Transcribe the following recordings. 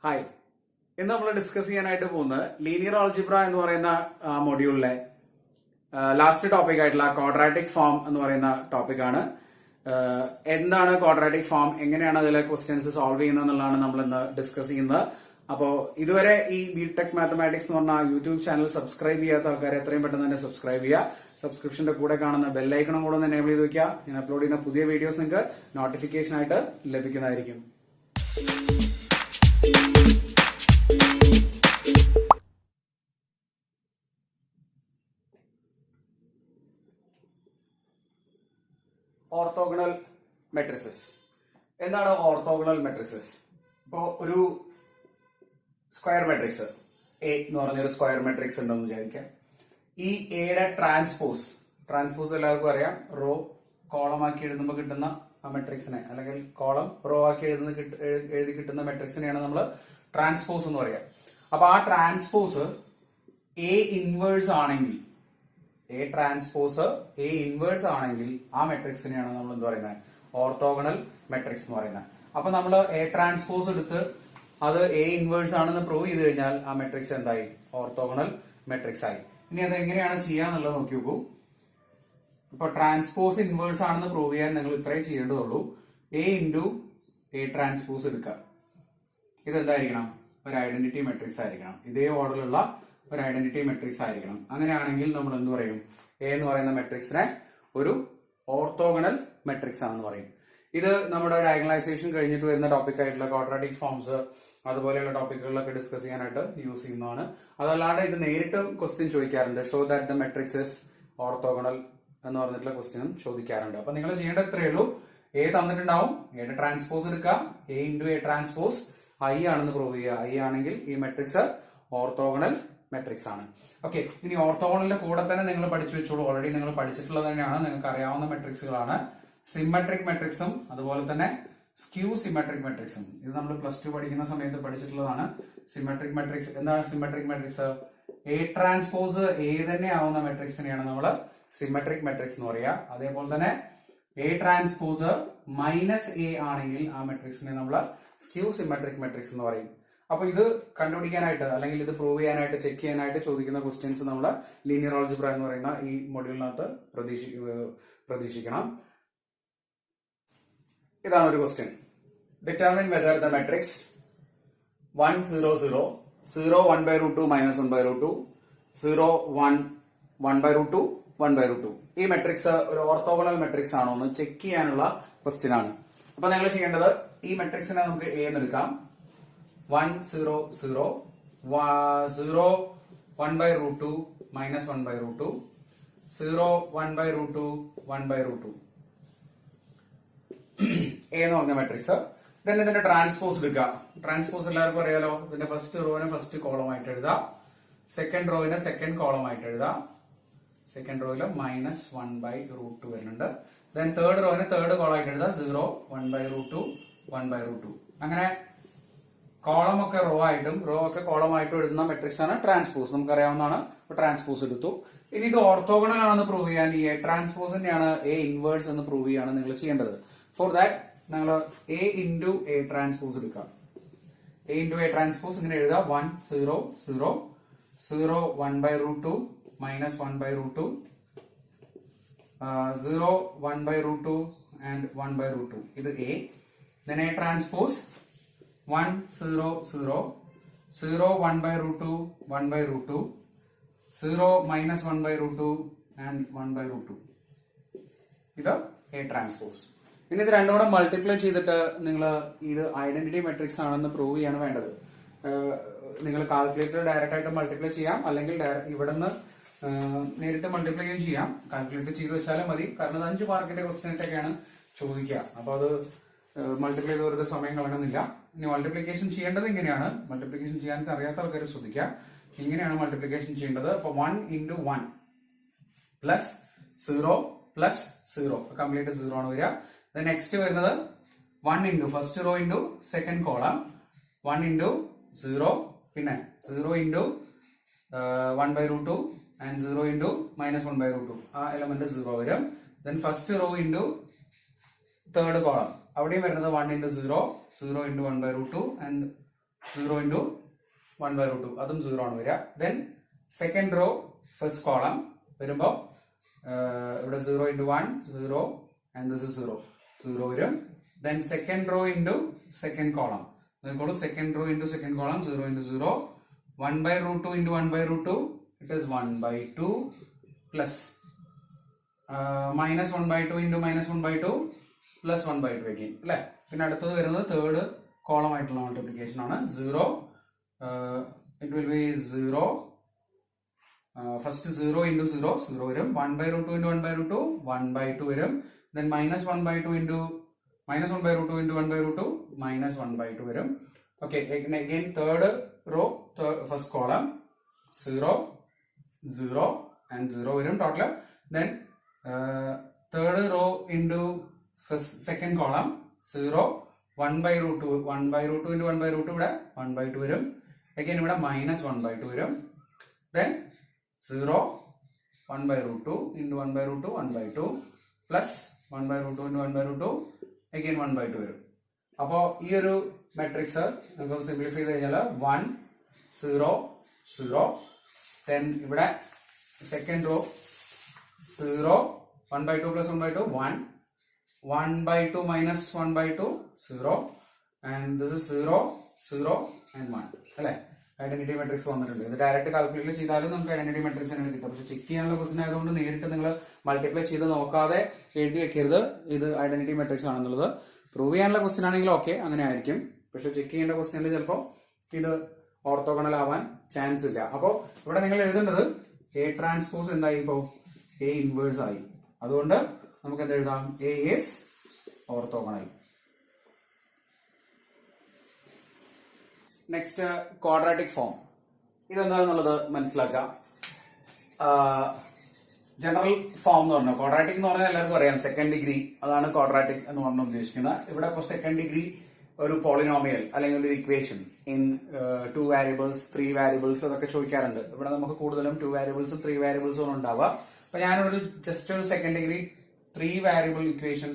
Hi, ഇന്ന് നമ്മൾ discuss ചെയ്യാനായിട്ട് പോകുന്നത് ലീനിയർ ആൾജിബ്ര എന്ന് പറയുന്ന മൊഡ്യൂളിലെ ലാസ്റ്റ് ടോപ്പിക് ആയിട്ടുള്ള ക്വാഡ്രാറ്റിക് ഫോം എന്ന് പറയുന്ന ടോപ്പിക്കാണ്. എന്താണ് ക്വാഡ്രാറ്റിക് ഫോം, എങ്ങനെയാണ് അതിലെ ക്വസ്റ്റ്യൻസ് സോൾവ് ചെയ്യുന്നത് എന്നുള്ളതാണ് നമ്മൾ ഇന്ന് ഡിസ്കസ് ചെയ്യുന്നത്. അപ്പോൾ ഇതുവരെ ഈ ബിടെക് മാത്തമാറ്റിക്സ് എന്ന് പറഞ്ഞ യൂട്യൂബ് ചാനൽ സബ്സ്ക്രൈബ് ചെയ്യാത്ത ആൾക്കാരെ എത്രയും പെട്ടെന്ന് തന്നെ സബ്സ്ക്രൈബ് ചെയ്യുക. സബ്സ്ക്രിപ്ഷന്റെ കൂടെ കാണുന്ന ബെല്ലൈക്കണം കൂടെ ഒന്ന് എനേബിൾ ചെയ്ത് വെക്കുക. ഞാൻ അപ്ലോഡ് ചെയ്യുന്ന പുതിയ വീഡിയോസ് നിങ്ങൾക്ക് നോട്ടിഫിക്കേഷൻ ആയിട്ട് ലഭിക്കുന്നതായിരിക്കും. Orthogonal matrices. എന്താണ് ഓർത്തോഗണൽ മെട്രിസസ്? ഇപ്പോ ഒരു സ്ക്വയർ മെട്രിക്സ് എ എന്ന് പറഞ്ഞൊരു സ്ക്വയർ മെട്രിക്സ് ഉണ്ടെന്ന് വിചാരിക്കാം. ഈ എയുടെ ട്രാൻസ്പോസ് എല്ലാവർക്കും അറിയാം. റോ കോളം ആക്കി എഴുതുമ്പോൾ കിട്ടുന്ന ആ മെട്രിക്സിനെ, അല്ലെങ്കിൽ കോളം റോ ആക്കി എഴുതി കിട്ടുന്ന മെട്രിക്സിനെയാണ് നമ്മൾ ട്രാൻസ്പോസ് എന്ന് പറയാം. അപ്പൊ ആ ട്രാൻസ്പോസ് എ ഇൻവേഴ്സ് ആണെങ്കിൽ, എ ട്രാൻസ്പോസ് എ ഇൻവേഴ്സ് ആണെങ്കിൽ ആ മെട്രിക്സിനെയാണ് നമ്മൾ എന്ത് പറയുന്നത്? ഓർത്തോഗണൽ മെട്രിക്സ് എന്ന് പറയുന്നത്. അപ്പൊ നമ്മൾ എ ട്രാൻസ്പോസ് എടുത്ത് അത് എ ഇൻവേഴ്സ് ആണെന്ന് പ്രൂവ് ചെയ്ത് കഴിഞ്ഞാൽ ആ മെട്രിക്സ് എന്തായി? ഓർത്തോഗണൽ മെട്രിക്സ് ആയി. ഇനി അത് എങ്ങനെയാണ് ചെയ്യാന്നുള്ളത് നോക്കി നോക്കൂ. ഇപ്പൊ ട്രാൻസ്പോസ് ഇൻവേഴ്സ് ആണെന്ന് പ്രൂവ് ചെയ്യാൻ നിങ്ങൾ ഇത്രയും ചെയ്യേണ്ടതുള്ളൂ. എ ഇൻറ്റു എ ട്രാൻസ്പോസ് എടുക്കുക. ഇതെന്തായിരിക്കണം? ഒരു ഐഡന്റിറ്റി മെട്രിക്സ് ആയിരിക്കണം. ഇതേ ഓർഡറിലുള്ള ഒരു ഐഡന്റിറ്റി മെട്രിക്സ് ആയിരിക്കണം. അങ്ങനെയാണെങ്കിൽ നമ്മൾ എന്ത് പറയും? എ എന്ന് പറയുന്ന മെട്രിക്സിനെ ഒരു ഓർത്തോഗണൽ മെട്രിക്സ് ആണെന്ന് പറയും. ഇത് നമ്മുടെ ഡയഗണലൈസേഷൻ കഴിഞ്ഞിട്ട് വരുന്ന ടോപ്പിക് ആയിട്ടുള്ള ക്വാഡ്രാറ്റിക് ഫോംസ് അതുപോലെയുള്ള ടോപ്പിക്കുകളിലൊക്കെ ഡിസ്കസ് ചെയ്യാനായിട്ട് യൂസ് ചെയ്യുന്നതാണ്. അതല്ലാണ്ട് ഇത് നേരിട്ട് ക്വസ്റ്റ്യൻ ചോദിക്കാറുണ്ട്. Show that the matrix is orthogonal എന്ന് പറഞ്ഞിട്ടുള്ള ക്വസ്റ്റ്യനും ചോദിക്കാറുണ്ട്. അപ്പൊ നിങ്ങൾ ചെയ്യേണ്ടത് ഇത്രയേ ഉള്ളൂ. എ തന്നിട്ടുണ്ടാവും, എയുടെ ട്രാൻസ്പോസ് എടുക്കുക. A into A transpose I ആണെന്ന് പ്രൂവ് ചെയ്യുക. ഐ ആണെങ്കിൽ ഈ മെട്രിക്സ് ഓർത്തോഗണൽ മെട്രിക്സ് ആണ്. ഓക്കെ, ഇനി ഓർത്തോഗണലിന്റെ കൂടെ തന്നെ നിങ്ങൾ പഠിച്ചു വെച്ചോളൂ. ഓൾറെഡി നിങ്ങൾ പഠിച്ചിട്ടുള്ളത് തന്നെയാണ്, നിങ്ങൾക്ക് അറിയാവുന്ന മെട്രിക്സുകളാണ്. സിമെട്രിക് മെട്രിക്സും അതുപോലെ തന്നെ സ്ക്യൂ സിമെട്രിക് മെട്രിക്സും. ഇത് നമ്മൾ +2 പഠിക്കുന്ന സമയത്ത് പഠിച്ചിട്ടുള്ളതാണ്. സിമെട്രിക് മെട്രിക്സ് എന്താണ്? Symmetric matrix A transpose A തന്നെ ആവുന്ന മെട്രിക്സിനെയാണ് നമ്മൾ സിമെട്രിക് മെട്രിക്സ് എന്ന് പറയുക. അതേപോലെ തന്നെ എ ട്രാൻസ്പോസ് -a ആണെങ്കിൽ ആ മെട്രിക്സിനെ നമ്മൾ സ്ക്യൂ സിമെട്രിക് മെട്രിക്സ് എന്ന് പറയും. അപ്പൊ ഇത് കണ്ടുപിടിക്കാനായിട്ട് അല്ലെങ്കിൽ ഇത് പ്രൂവ് ചെയ്യാനായിട്ട്, ചെക്ക് ചെയ്യാനായിട്ട് ചോദിക്കുന്ന ക്വസ്റ്റ്യൻസ് നമ്മൾ ലീനിയർ ആൾജിബ്ര എന്ന് പറയുന്ന ഈ മൊഡ്യൂളിനകത്ത് പ്രതീക്ഷിക്കണം. ഇതാണ് ഒരു question. Determine whether the matrix 1 0 0 0 1/√2 -1/√2 0 1 1/√2 1/√2 ഈ മെട്രിക്സ് ഒരു ഓർത്തോഗണൽ മെട്രിക്സ് ആണോ എന്ന് ചെക്ക് ചെയ്യാനുള്ള ക്വസ്റ്റ്യൻ ആണ്. അപ്പൊ നിങ്ങൾ ചെയ്യേണ്ടത്, ഈ മെട്രിക്സിനെ നമുക്ക് എ എന്ന് എടുക്കാം. 1 0 0 0 1/√2 -1/√2 0 1/√2 1/√2 എ എന്ന് പറഞ്ഞ മെട്രിക്സ്. ഇതിന്റെ ട്രാൻസ്പോസ് എടുക്കുക. ട്രാൻസ്പോസ് എല്ലാവർക്കും അറിയാലോ. ഇതിന്റെ ഫസ്റ്റ് റോവിനെ ഫസ്റ്റ് കോളം ആയിട്ട് എഴുതാം, സെക്കൻഡ് റോവിനെ സെക്കൻഡ് കോളം ആയിട്ട് എഴുതാം. സെക്കൻഡ് റോയില് -1/√2 വരുന്നുണ്ട്. ദെൻ തേർഡ് റോവിനെ തേർഡ് കോളം ആയിട്ട് എഴുതാം. 0 1/√2 1/√2. അങ്ങനെ കോളം ഒക്കെ റോ ആയിട്ടും റോ ഒക്കെ കോളം ആയിട്ടും എഴുതുന്ന മെട്രിക്സ് ആണ് ട്രാൻസ്പോസ്. നമുക്കറിയാവുന്നതാണ്. ട്രാൻസ്പോസ് എടുത്തു. ഇനി ഇത് ഓർത്തോഗണൽ ആണെന്ന് പ്രൂവ് ചെയ്യാൻ ഈ എ ട്രാൻസ്പോസിന്റെയാണ് എ ഇൻവേഴ്സ് എന്ന് പ്രൂവ് ചെയ്യാണ് നിങ്ങൾ ചെയ്യേണ്ടത്. ഫോർ ദാറ്റ് നിങ്ങൾ എ ഇൻറ്റു എ ട്രാൻസ്പോസ് എടുക്കാം. എ ഇൻറ്റു എ ട്രാൻസ്പോസ് ഇങ്ങനെ എഴുതാം. 1 0 0 0 1/√2 -1/√2 0 1/√2 and 1/√2 ഇത് A. then A transpose 1 0 0 0 1/√2 1/√2 0 -1/√2 and 1/√2 ഇത് എ ട്രാൻസ്പോസ്. ഇനി ഇത് രണ്ടും കൂടെ മൾട്ടിപ്ലൈ ചെയ്തിട്ട് നിങ്ങൾ ഇത് ഐഡന്റിറ്റി മെട്രിക്സ് ആണെന്ന് പ്രൂവ് ചെയ്യാണ് വേണ്ടത്. നിങ്ങൾ കാൽക്കുലേറ്റർ ഡയറക്റ്റ് ആയിട്ട് മൾട്ടിപ്ലൈ ചെയ്യാം, അല്ലെങ്കിൽ ഇവിടെ നിന്ന് നേരിട്ട് മൾട്ടിപ്ലൈ ചെയ്യാം. കാൽക്കുലേറ്റർ ചെയ്ത് വെച്ചാലും മതി, കാരണം 5 മാർക്കിന്റെ ക്വസ്റ്റ്യനൊക്കെയാണ് ചോദിക്കുക. അപ്പൊ അത് മൾട്ടിപ്ലൈ ചെയ്ത് വെറുതെ സമയം കളയുന്നില്ല. ഇനി മൾട്ടിപ്ലിക്കേഷൻ ചെയ്യേണ്ടത് ഇങ്ങനെയാണ്. മൾട്ടിപ്ലിക്കേഷൻ ചെയ്യാൻ അറിയാത്ത ആൾക്കാർ ശ്രദ്ധിക്കുക. ഇങ്ങനെയാണ് മൾട്ടിപ്ലിക്കേഷൻ ചെയ്യേണ്ടത്. അപ്പൊ 1 × 1 +0 +0 കംപ്ലീറ്റ് 0 ആണ് വരിക. നെക്സ്റ്റ് വരുന്നത് 1 × first rho into second column 1 × 0 പിന്നെ 0 × 1/√2 and 0 × -1/√2 ആ എലമെന്റ് 0 വരും. Then first rho into third column അവിടെയും വരുന്നത് 1 × 0 0 × 1/√2 and 0 into 1 by root 2. അതും 0 ആണ് വരിക. Then second row first column വരുമ്പോൾ ഇവിടെ 0 into 1 0 and this is 0 0 വരും. Then second row into second column. Second row into second column 0 into 0. 1 by root 2 into 1 by root 2. It is 1 by 2 plus minus 1 by 2 into minus 1 by 2 plus 1 by 2 again. അല്ലേ? പിന്നെ അടുത്തത് വരുന്നത് third column ആയിട്ടുള്ള multiplication ആണ്. 0 it will be 0 first 0 into 0 0 വരും. 1 by root 2 into 1 by root 2 1 by 2 വരും. Then minus 1 by 2 into minus 1 by root 2 into 1 by root 2 minus 1 by 2 വരും. Okay, again third row first column 0 0 and 0 വരും total. Then third row into first second column 0 1 by root 2 1 by root 2 into 1 by root 2 ഇവിടെ 1 by 2 വരും. Again ഇവിടെ minus 1 by 2 വരും. Then 0 1 by root 2 into 1 by root 2 1 by 2 plus 1 by root 2 into 1 by root 2 again 1 by 2 വരും. അപ്പോൾ ഈ ഒരു matrix നമുക്ക് simplify ചെയ്ത് കഴിഞ്ഞാൽ 1 0 0. Then ഇവിടെ second row 0 1 by 2 plus 1 by 2 1 1 by 2 minus 1 by 2 0 and this is 0 0 and 1 അല്ലേ? ഐഡന്റിറ്റി മെട്രിക്സ് വന്നിട്ടുണ്ട്. ഇത് ഡയറക്റ്റ് കാൽക്കുലേറ്റ് ചെയ്താലും നമുക്ക് ഐഡന്റിറ്റി മെട്രിക്സ് തന്നെ കിട്ടും. പക്ഷെ ചെക്ക് ചെയ്യാനുള്ള ക്വസ്റ്റൻ ആയതുകൊണ്ട് നേരിട്ട് നിങ്ങൾ മൾട്ടിപ്ലൈ ചെയ്ത് നോക്കാതെ എഴുതി വെക്കരുത് ഇത് ഐഡന്റിറ്റി മെട്രിക്സ് ആണെന്നുള്ളത്. പ്രൂവ് ചെയ്യാനുള്ള ക്വസ്റ്റൻ ആണെങ്കിൽ ഓക്കെ അങ്ങനെ ആയിരിക്കും. പക്ഷെ ചെക്ക് ചെയ്യേണ്ട ക്വസ്റ്റനിൽ ചിലപ്പോൾ ഇത് ഓർത്തോഗണൽ ആവാൻ ചാൻസ് ഇല്ല. അപ്പോൾ ഇവിടെ നിങ്ങൾ എഴുതേണ്ടത് എ ട്രാൻസ്പോസ് എന്തായി? ഇപ്പോൾ എ ഇൻവേഴ്സ് ആയി. അതുകൊണ്ട് നമുക്ക് എന്ത് എഴുതാം? A is orthogonal. Next quadratic form. ഇതെന്താണെന്നുള്ളത് മനസ്സിലാക്കാം. ജനറൽ ഫോം എന്ന് പറഞ്ഞാൽ ക്വാഡ്രാറ്റിക് എന്ന് പറഞ്ഞാൽ എല്ലാവർക്കും അറിയാം സെക്കൻഡ് ഡിഗ്രി. അതാണ് ക്വാഡ്രാറ്റിക് എന്ന് പറഞ്ഞാൽ ഉദ്ദേശിക്കുന്നത്. ഇവിടെ ഇപ്പോൾ സെക്കൻഡ് ഡിഗ്രി ഒരു പോളിനോമിയൽ അല്ലെങ്കിൽ ഒരു ഇക്വേഷൻ ഇൻ 2 variables 3 variables അതൊക്കെ ചോദിക്കാറുണ്ട്. ഇവിടെ നമുക്ക് കൂടുതലും 2 variables 3 variables ആണ് ഉണ്ടാവുക. അപ്പൊ ഞാനൊരു ജസ്റ്റ് ഒരു second degree 3 variable equation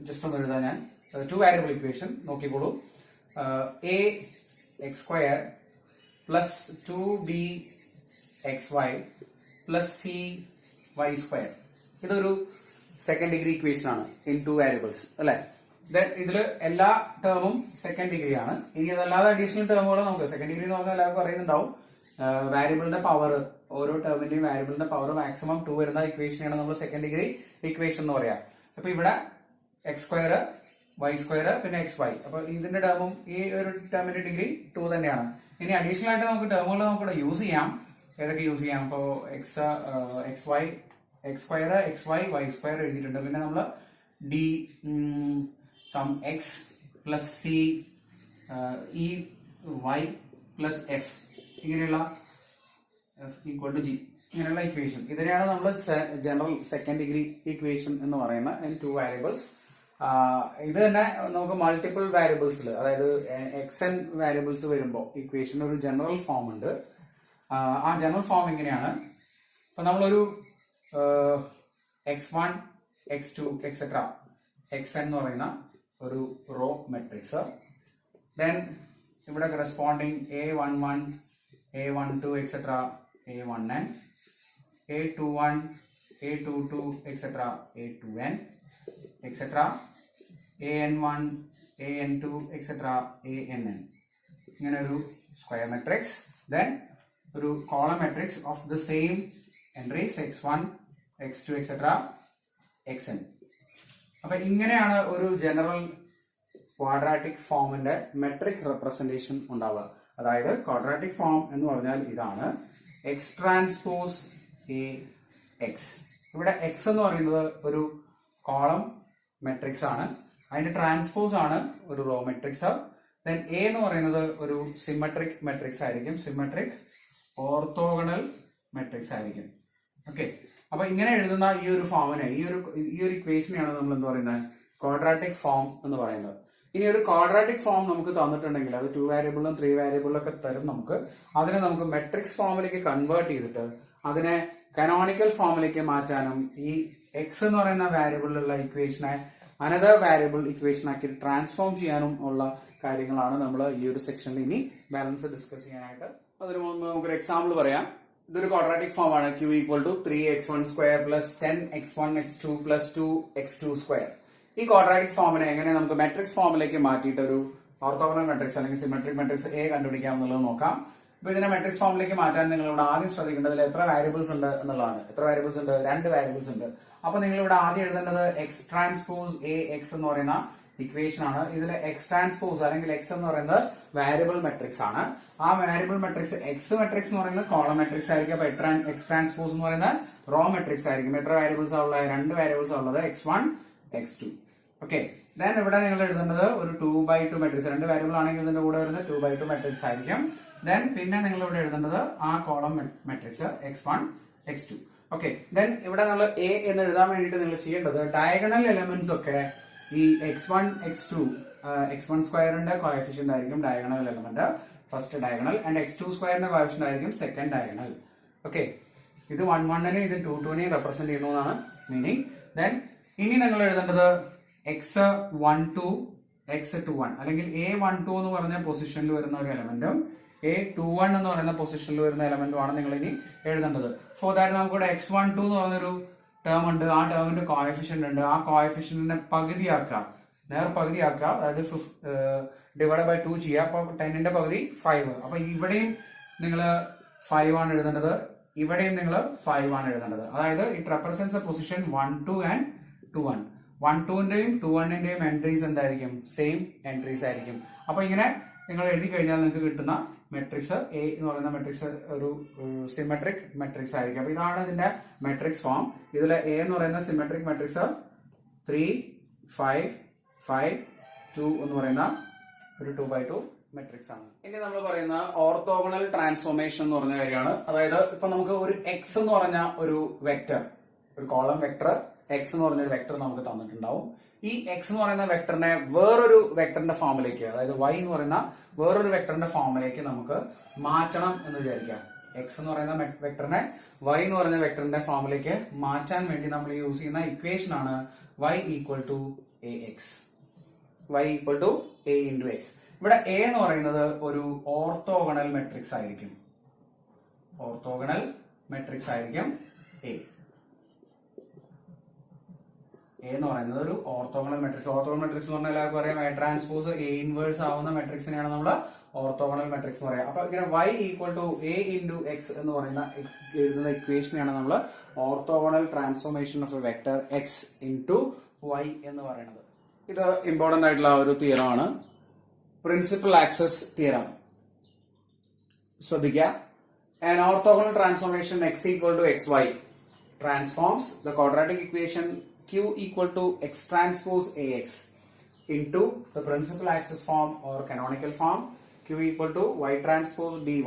just ഒന്ന് എഴുതാൻ ഞാൻ 2 variable ഇക്വേഷൻ നോക്കിക്കോളൂ. a x square plus 2b xy plus c y square. ഇതൊരു സെക്കൻഡ് ഡിഗ്രി ഇക്വേഷൻ ആണ് ഇൻ 2 variables അല്ലെ? ഇതില് എല്ലാ ടേമും സെക്കൻഡ് ഡിഗ്രി ആണ്. ഇനി അതല്ലാതെ അഡീഷണൽ ടേമുകൾ നമുക്ക് സെക്കൻഡ് ഡിഗ്രി എന്ന് പറഞ്ഞാൽ എല്ലാവർക്കും അറിയുന്നുണ്ടാവും. വാരിയബിളിന്റെ പവർ ഓരോ ടേമിന്റെയും വാരിയബിളിന്റെ പവർ മാക്സിമം 2 വരുന്ന ഇക്വേഷനാണ് നമ്മൾ സെക്കൻഡ് ഡിഗ്രി ഇക്വേഷൻ എന്ന് പറയാം. അപ്പൊ ഇവിടെ എക്സ് സ്ക്വയർ വൈ സ്ക്വയർ പിന്നെ എക്സ് വൈ. അപ്പൊ ഇതിന്റെ ടേമും ഈ ഒരു ടേമിന്റെ ഡിഗ്രി 2 തന്നെയാണ്. ഇനി അഡീഷണൽ ആയിട്ട് നമുക്ക് ടേമുകൾ നമുക്കിവിടെ യൂസ് ചെയ്യാം. ഏതൊക്കെ യൂസ് ചെയ്യാം? ഇപ്പോ X Y X square X Y Y square എഴുതിയിട്ടുണ്ട്. പിന്നെ നമ്മള് ഡി സം X plus C E Y plus F ഇങ്ങനെയുള്ള എഫ് ഈക്വൽ ടു ജി ഇങ്ങനെയുള്ള ഇക്വേഷൻ. ഇതിനെയാണ് നമ്മൾ ജനറൽ സെക്കൻഡ് ഡിഗ്രി ഇക്വേഷൻ എന്ന് പറയുന്ന 2 variables. ഇത് തന്നെ നമുക്ക് മൾട്ടിപ്പിൾ വാരിയബിൾസിൽ അതായത് എക്സ് n വാരിയബിൾസ് വരുമ്പോൾ ഇക്വേഷൻ ഒരു ജനറൽ ഫോം ഉണ്ട്. ആ ജനറൽ ഫോം എങ്ങനെയാണ്? അപ്പൊ നമ്മളൊരു x1 x2 എക്സെട്ര xn എന്ന് പറയുന്ന ഒരു റോ മെട്രിക്സ്. ദെൻ ഇവിടെ corresponding a11 a12 etcetera a1n a21 a22 etcetera a2n etcetera an1 an2 etcetera ann. ഇങ്ങനെ ഒരു സ്ക്വയർ മെട്രിക്സ്. ദെൻ ഒരു column matrix of the same entries x1 x2 etcetera xn. അപ്പൊ ഇങ്ങനെയാണ് ഒരു ജനറൽ ക്വാഡ്രാറ്റിക് ഫോമിന്റെ metric representation ഉണ്ടാവുക. അതായത് quadratic form എന്ന് പറഞ്ഞാൽ ഇതാണ് എക്സ് ട്രാൻസ്പോസ് എ എക്സ്. ഇവിടെ എക്സ് എന്ന് പറയുന്നത് ഒരു കോളം മെട്രിക്സ് ആണ്. അതിന്റെ ട്രാൻസ്പോസ് ആണ് ഒരു റോ മെട്രിക്സ്. ദെൻ എ എന്ന് പറയുന്നത് ഒരു സിമെട്രിക് മെട്രിക്സ് ആയിരിക്കും. സിമെട്രിക് ഓർത്തോഗണൽ മെട്രിക്സ് ആയിരിക്കും. ഓക്കെ, അപ്പൊ ഇങ്ങനെ എഴുതുന്ന ഈ ഒരു ഫോമിനെ ഈ ഒരു ഇക്വേഷനെയാണ് നമ്മൾ എന്ത് പറയുന്നത്? ക്വാഡ്രാറ്റിക് ഫോം എന്ന് പറയുന്നത്. ഇനി ഒരു ക്വാഡ്രാറ്റിക് ഫോം നമുക്ക് തന്നിട്ടുണ്ടെങ്കിൽ അത് 2 variable 3 variable ഒക്കെ തരും നമുക്ക്. അതിനെ നമുക്ക് മെട്രിക്സ് ഫോമിലേക്ക് കൺവേർട്ട് ചെയ്തിട്ട് അതിനെ കനോണിക്കൽ ഫോമിലേക്ക് മാറ്റാനും ഈ എക്സ് എന്ന് പറയുന്ന വാരിയബിളിലുള്ള ഇക്വേഷനെ അനദർ വാരിയബിൾ ഇക്വേഷൻ ആക്കി ട്രാൻസ്ഫോം ചെയ്യാനും ഉള്ള കാര്യങ്ങളാണ് നമ്മൾ ഈ ഒരു സെക്ഷനിൽ ഇനി ബാലൻസ് ഡിസ്കസ് ചെയ്യാനായിട്ട്. അതിന് മുമ്പ് നമുക്കൊരു എക്സാമ്പിൾ പറയാം. ഇതൊരു ക്വാഡ്രാറ്റിക് ഫോം ആണ്. Q equal to 3x1 square plus 10x1 x2 plus 2x2 square. ഈ ക്വാഡ്രാറ്റിക് ഫോമിനെ എങ്ങനെ നമുക്ക് മെട്രിക്സ് ഫോമിലേക്ക് മാറ്റിയിട്ട് ഒരു ഓർത്തോഗണൽ മെട്രിക്സ് അല്ലെങ്കിൽ സിമെട്രിക് മെട്രിക്സ് എ കണ്ടുപിടിക്കാം എന്നുള്ളത് നോക്കാം. അപ്പൊ ഇതിനെ മെട്രിക്സ് ഫോമിലേക്ക് മാറ്റാൻ നിങ്ങൾ ഇവിടെ ആദ്യം ശ്രദ്ധിക്കേണ്ടതിൽ എത്ര വാരിയബിൾസ് ഉണ്ട് എന്നുള്ളതാണ്. എത്ര വാരിയബിൾസ് ഉണ്ട്? 2 വാരിയബിൾസ് ഉണ്ട്. അപ്പൊ നിങ്ങൾ ഇവിടെ ആദ്യം എഴുതേണ്ടത് എക്സ് ട്രാൻസ്പോസ് എ എക്സ് എന്ന് പറയുന്ന ഇക്വേഷൻ ആണ്. ഇതിലെ എക്സ് ട്രാൻസ്പോസ് അല്ലെങ്കിൽ എക്സ് എന്ന് പറയുന്നത് വാരിയബിൾ മെട്രിക്സ് ആണ്. ആ വാരിയബിൾ മെട്രിക്സ് എക്സ് മെട്രിക്സ് എന്ന് പറയുന്നത് കോളം മെട്രിക്സ് ആയിരിക്കും. അപ്പൊ എക്സ് ട്രാൻസ്പോസ് എന്ന് പറയുന്നത് റോ മെട്രിക്സ് ആയിരിക്കും. എത്ര വാരിയബിൾസ് ഉള്ളത്? 2 വാരിയബിൾസ് ഉള്ളത്, x1 x2. ഓക്കെ, ദെൻ ഇവിടെ നിങ്ങൾ എഴുതേണ്ടത് ഒരു 2/2 മെട്രിക്സ്. 2 വാരിയബിൾ ആണെങ്കിൽ ഇതിന്റെ കൂടെ വരുന്നത് 2/2 മെട്രിക്സ് ആയിരിക്കും. ദെൻ പിന്നെ നിങ്ങൾ ഇവിടെ എഴുതേണ്ടത് ആ column matrix x1 x2. Okay, then ഇവിടെ നമ്മൾ എ എന്ന് എഴുതാൻ വേണ്ടിയിട്ട് നിങ്ങൾ ചെയ്യേണ്ടത് ഡയഗണൽ എലമെന്റ്സ് ഒക്കെ ഈ x1 x2 x1 സ്ക്വയറിന്റെ കോഎഫിഷ്യന്റ് ആയിരിക്കും diagonal element, first diagonal, and x2 സ്ക്വയറിന്റെ കോഎഫിഷ്യന്റ് ആയിരിക്കും സെക്കൻഡ് ഡയഗണൽ. ഓക്കെ, ഇത് 1 ഇത് 2 റെപ്രസെന്റ് ചെയ്യുന്നു എന്നാണ് മീനിങ്. ദെൻ ഇനി നിങ്ങൾ എഴുതേണ്ടത് x12 x21 അല്ലെങ്കിൽ a12 എന്ന് പറഞ്ഞ പൊസിഷനിൽ വരുന്ന ഒരു എലമെന്റും a21 എന്ന് പറയുന്ന പൊസിഷനിൽ വരുന്ന എലമെന്റുമാണ് നിങ്ങൾ ഇനി എഴുതേണ്ടത്. ഫോർ ദാറ്റ് നമുക്കിവിടെ x12 എന്ന് പറഞ്ഞൊരു ടേം ഉണ്ട്. ആ ടേമിന്റെ കോഎഫിഷ്യന്റ് ഉണ്ട്. ആ കോഎഫിഷ്യന്റിനെ പകുതിയാക്കാം, പകുതിയാക്കുക, അതായത് ഡിവൈഡ് ബൈ 2 ചെയ്യുക. അപ്പൊ 10ന്റെ പകുതി 5. അപ്പൊ ഇവിടെയും നിങ്ങൾ 5 ആണ് എഴുതേണ്ടത്, ഇവിടെയും നിങ്ങൾ 5 ആണ് എഴുതേണ്ടത്. അതായത് it represents a position 1 2 and 2 1. 1 2ന്റെയും 2 1ന്റെയും എൻട്രീസ് എന്തായിരിക്കും? സെയിം എൻട്രീസ് ആയിരിക്കും. അപ്പൊ ഇങ്ങനെ നിങ്ങൾ എഴുതി കഴിഞ്ഞാൽ നിങ്ങൾക്ക് കിട്ടുന്ന മെട്രിക്സ് എ എന്ന് പറയുന്ന മെട്രിക്സ് ഒരു സിമെട്രിക് മെട്രിക്സ് ആയിരിക്കും. അപ്പൊ ഇതാണ് ഇതിന്റെ മെട്രിക്സ് ഫോം. ഇതിലെ എ എന്ന് പറയുന്ന സിമെട്രിക് മെട്രിക്സ് 3 5 5 2 എന്ന് പറയുന്ന ഒരു 2/2 മെട്രിക്സ് ആണ്. ഇനി നമ്മൾ പറയുന്ന ഓർത്തോഗണൽ ട്രാൻസ്ഫോർമേഷൻ എന്ന് പറഞ്ഞ കാര്യമാണ്. അതായത് ഇപ്പൊ നമുക്ക് ഒരു എക്സ് എന്ന് പറഞ്ഞ ഒരു വെക്ടർ, ഒരു കോളം വെക്ടർ എക്സ് എന്ന് പറഞ്ഞ ഒരു വെക്ടർ നമുക്ക് തന്നിട്ടുണ്ടാവും. ഈ എക്സ് എന്ന് പറയുന്ന വെക്ടറിനെ വേറൊരു വെക്ടറിന്റെ ഫോമിലേക്ക്, അതായത് വൈ എന്ന് പറയുന്ന വേറൊരു വെക്ടറിന്റെ ഫോമിലേക്ക് നമുക്ക് മാറ്റണം എന്ന് വിചാരിക്കാം. എക്സ് എന്ന് പറയുന്ന വെക്ടറിനെ വൈ എന്ന് പറയുന്ന വെക്ടറിന്റെ ഫോമിലേക്ക് മാറ്റാൻ വേണ്ടി നമ്മൾ യൂസ് ചെയ്യുന്ന ഇക്വേഷൻ ആണ് y equal to A X. y equal to A into X. ഇവിടെ എ എന്ന് പറയുന്നത് ഒരു ഓർത്തോഗണൽ മെട്രിക്സ് ആയിരിക്കും. ഓർത്തോഗണൽ മെട്രിക്സ് ആയിരിക്കും എ. എന്ന് പറയുന്നത് ഒരു ഓർത്തോഗണൽ മെട്രിക്സ്. ഓർത്തോഗണൽ മെട്രിക്സ് എന്ന് പറഞ്ഞാൽ എല്ലാവർക്കും അറിയാം, എ ട്രാൻസ്പോസ് എ ഇൻവേഴ്സ് ആവുന്ന മെട്രിക്സിനെയാണ് നമ്മൾ ഓർത്തോഗണൽ മെട്രിക്സ് എന്ന് പറയാം. അപ്പൊ ഇങ്ങനെ y equal to A into X എന്ന് പറയുന്ന എഴുതുന്ന ഇക്വേഷനെയാണ് നമ്മൾ orthogonal transformation of a vector X into Y എന്ന് പറയുന്നത്. ഇത് ഇമ്പോർട്ടന്റ് ആയിട്ടുള്ള ഒരു തിയറം ആണ്, പ്രിൻസിപ്പൽ ആക്സസ് തിയറം. ശ്രദ്ധിക്കുക, an orthogonal transformation x equal to xy transforms the quadratic equation q equal to x transpose ax into the principal axis form or canonical form q equal to y transpose dy,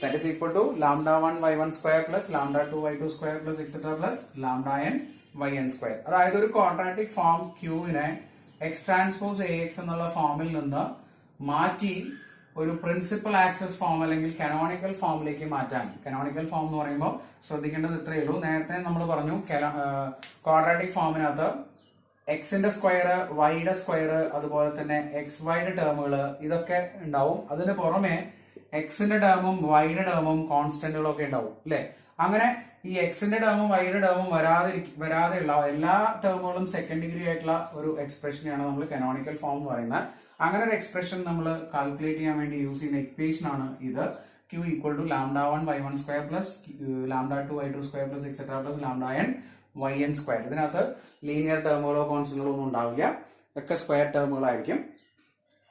that is equal to lambda 1 y1 square plus lambda 2 y2 square plus etc plus lambda n yn square. അതായത് ഒരു quadratic form ക്യൂവിനെ X transpose A X എന്നുള്ള ഫോമിൽ നിന്ന് മാറ്റി ഒരു principal axes form അല്ലെങ്കിൽ canonical ഫോമിലേക്ക് മാറ്റാൻ. കനോണിക്കൽ ഫോം എന്ന് പറയുമ്പോൾ ശ്രദ്ധിക്കേണ്ടത് ഇത്രയേ ഉള്ളൂ. നേരത്തെ നമ്മൾ പറഞ്ഞു ക്വാഡ്രാറ്റിക് ഫോമിനകത്ത് എക്സിന്റെ സ്ക്വയർ, വൈയുടെ സ്ക്വയർ, അതുപോലെ തന്നെ എക്സ് വൈയുടെ ടേമുകൾ ഇതൊക്കെ ഉണ്ടാവും. അതിന് പുറമെ എക്സിന്റെ ടേമും വൈയുടെ ടേമും കോൺസ്റ്റന്റുകളും ഒക്കെ ഉണ്ടാവും അല്ലെ. അങ്ങനെ ഈ എക്സിന്റെ ടേമും വൈയുടെ ടേമും വരാതെയുള്ള എല്ലാ ടേമുകളും സെക്കൻഡ് ഡിഗ്രി ആയിട്ടുള്ള ഒരു എക്സ്പ്രഷനെയാണ് നമ്മൾ കനോണിക്കൽ ഫോം എന്ന് പറയുന്നത്. അങ്ങനെ ഒരു എക്സ്പ്രഷൻ നമ്മൾ കാൽക്കുലേറ്റ് ചെയ്യാൻ വേണ്ടി യൂസ് ചെയ്യുന്ന ഇക്വേഷൻ ആണ് ഇത്. q equal to lambda 1 y1 square plus lambda 2 y2 square plus etcetera plus lambda n yn square. ഇതിനകത്ത് ലീനിയർ ടേമുകളോ കോൺസ്റ്റന്റുകളോ ഒന്നും ഉണ്ടാവില്ല, ഒക്കെ സ്ക്വയർ ടേമുകളായിരിക്കും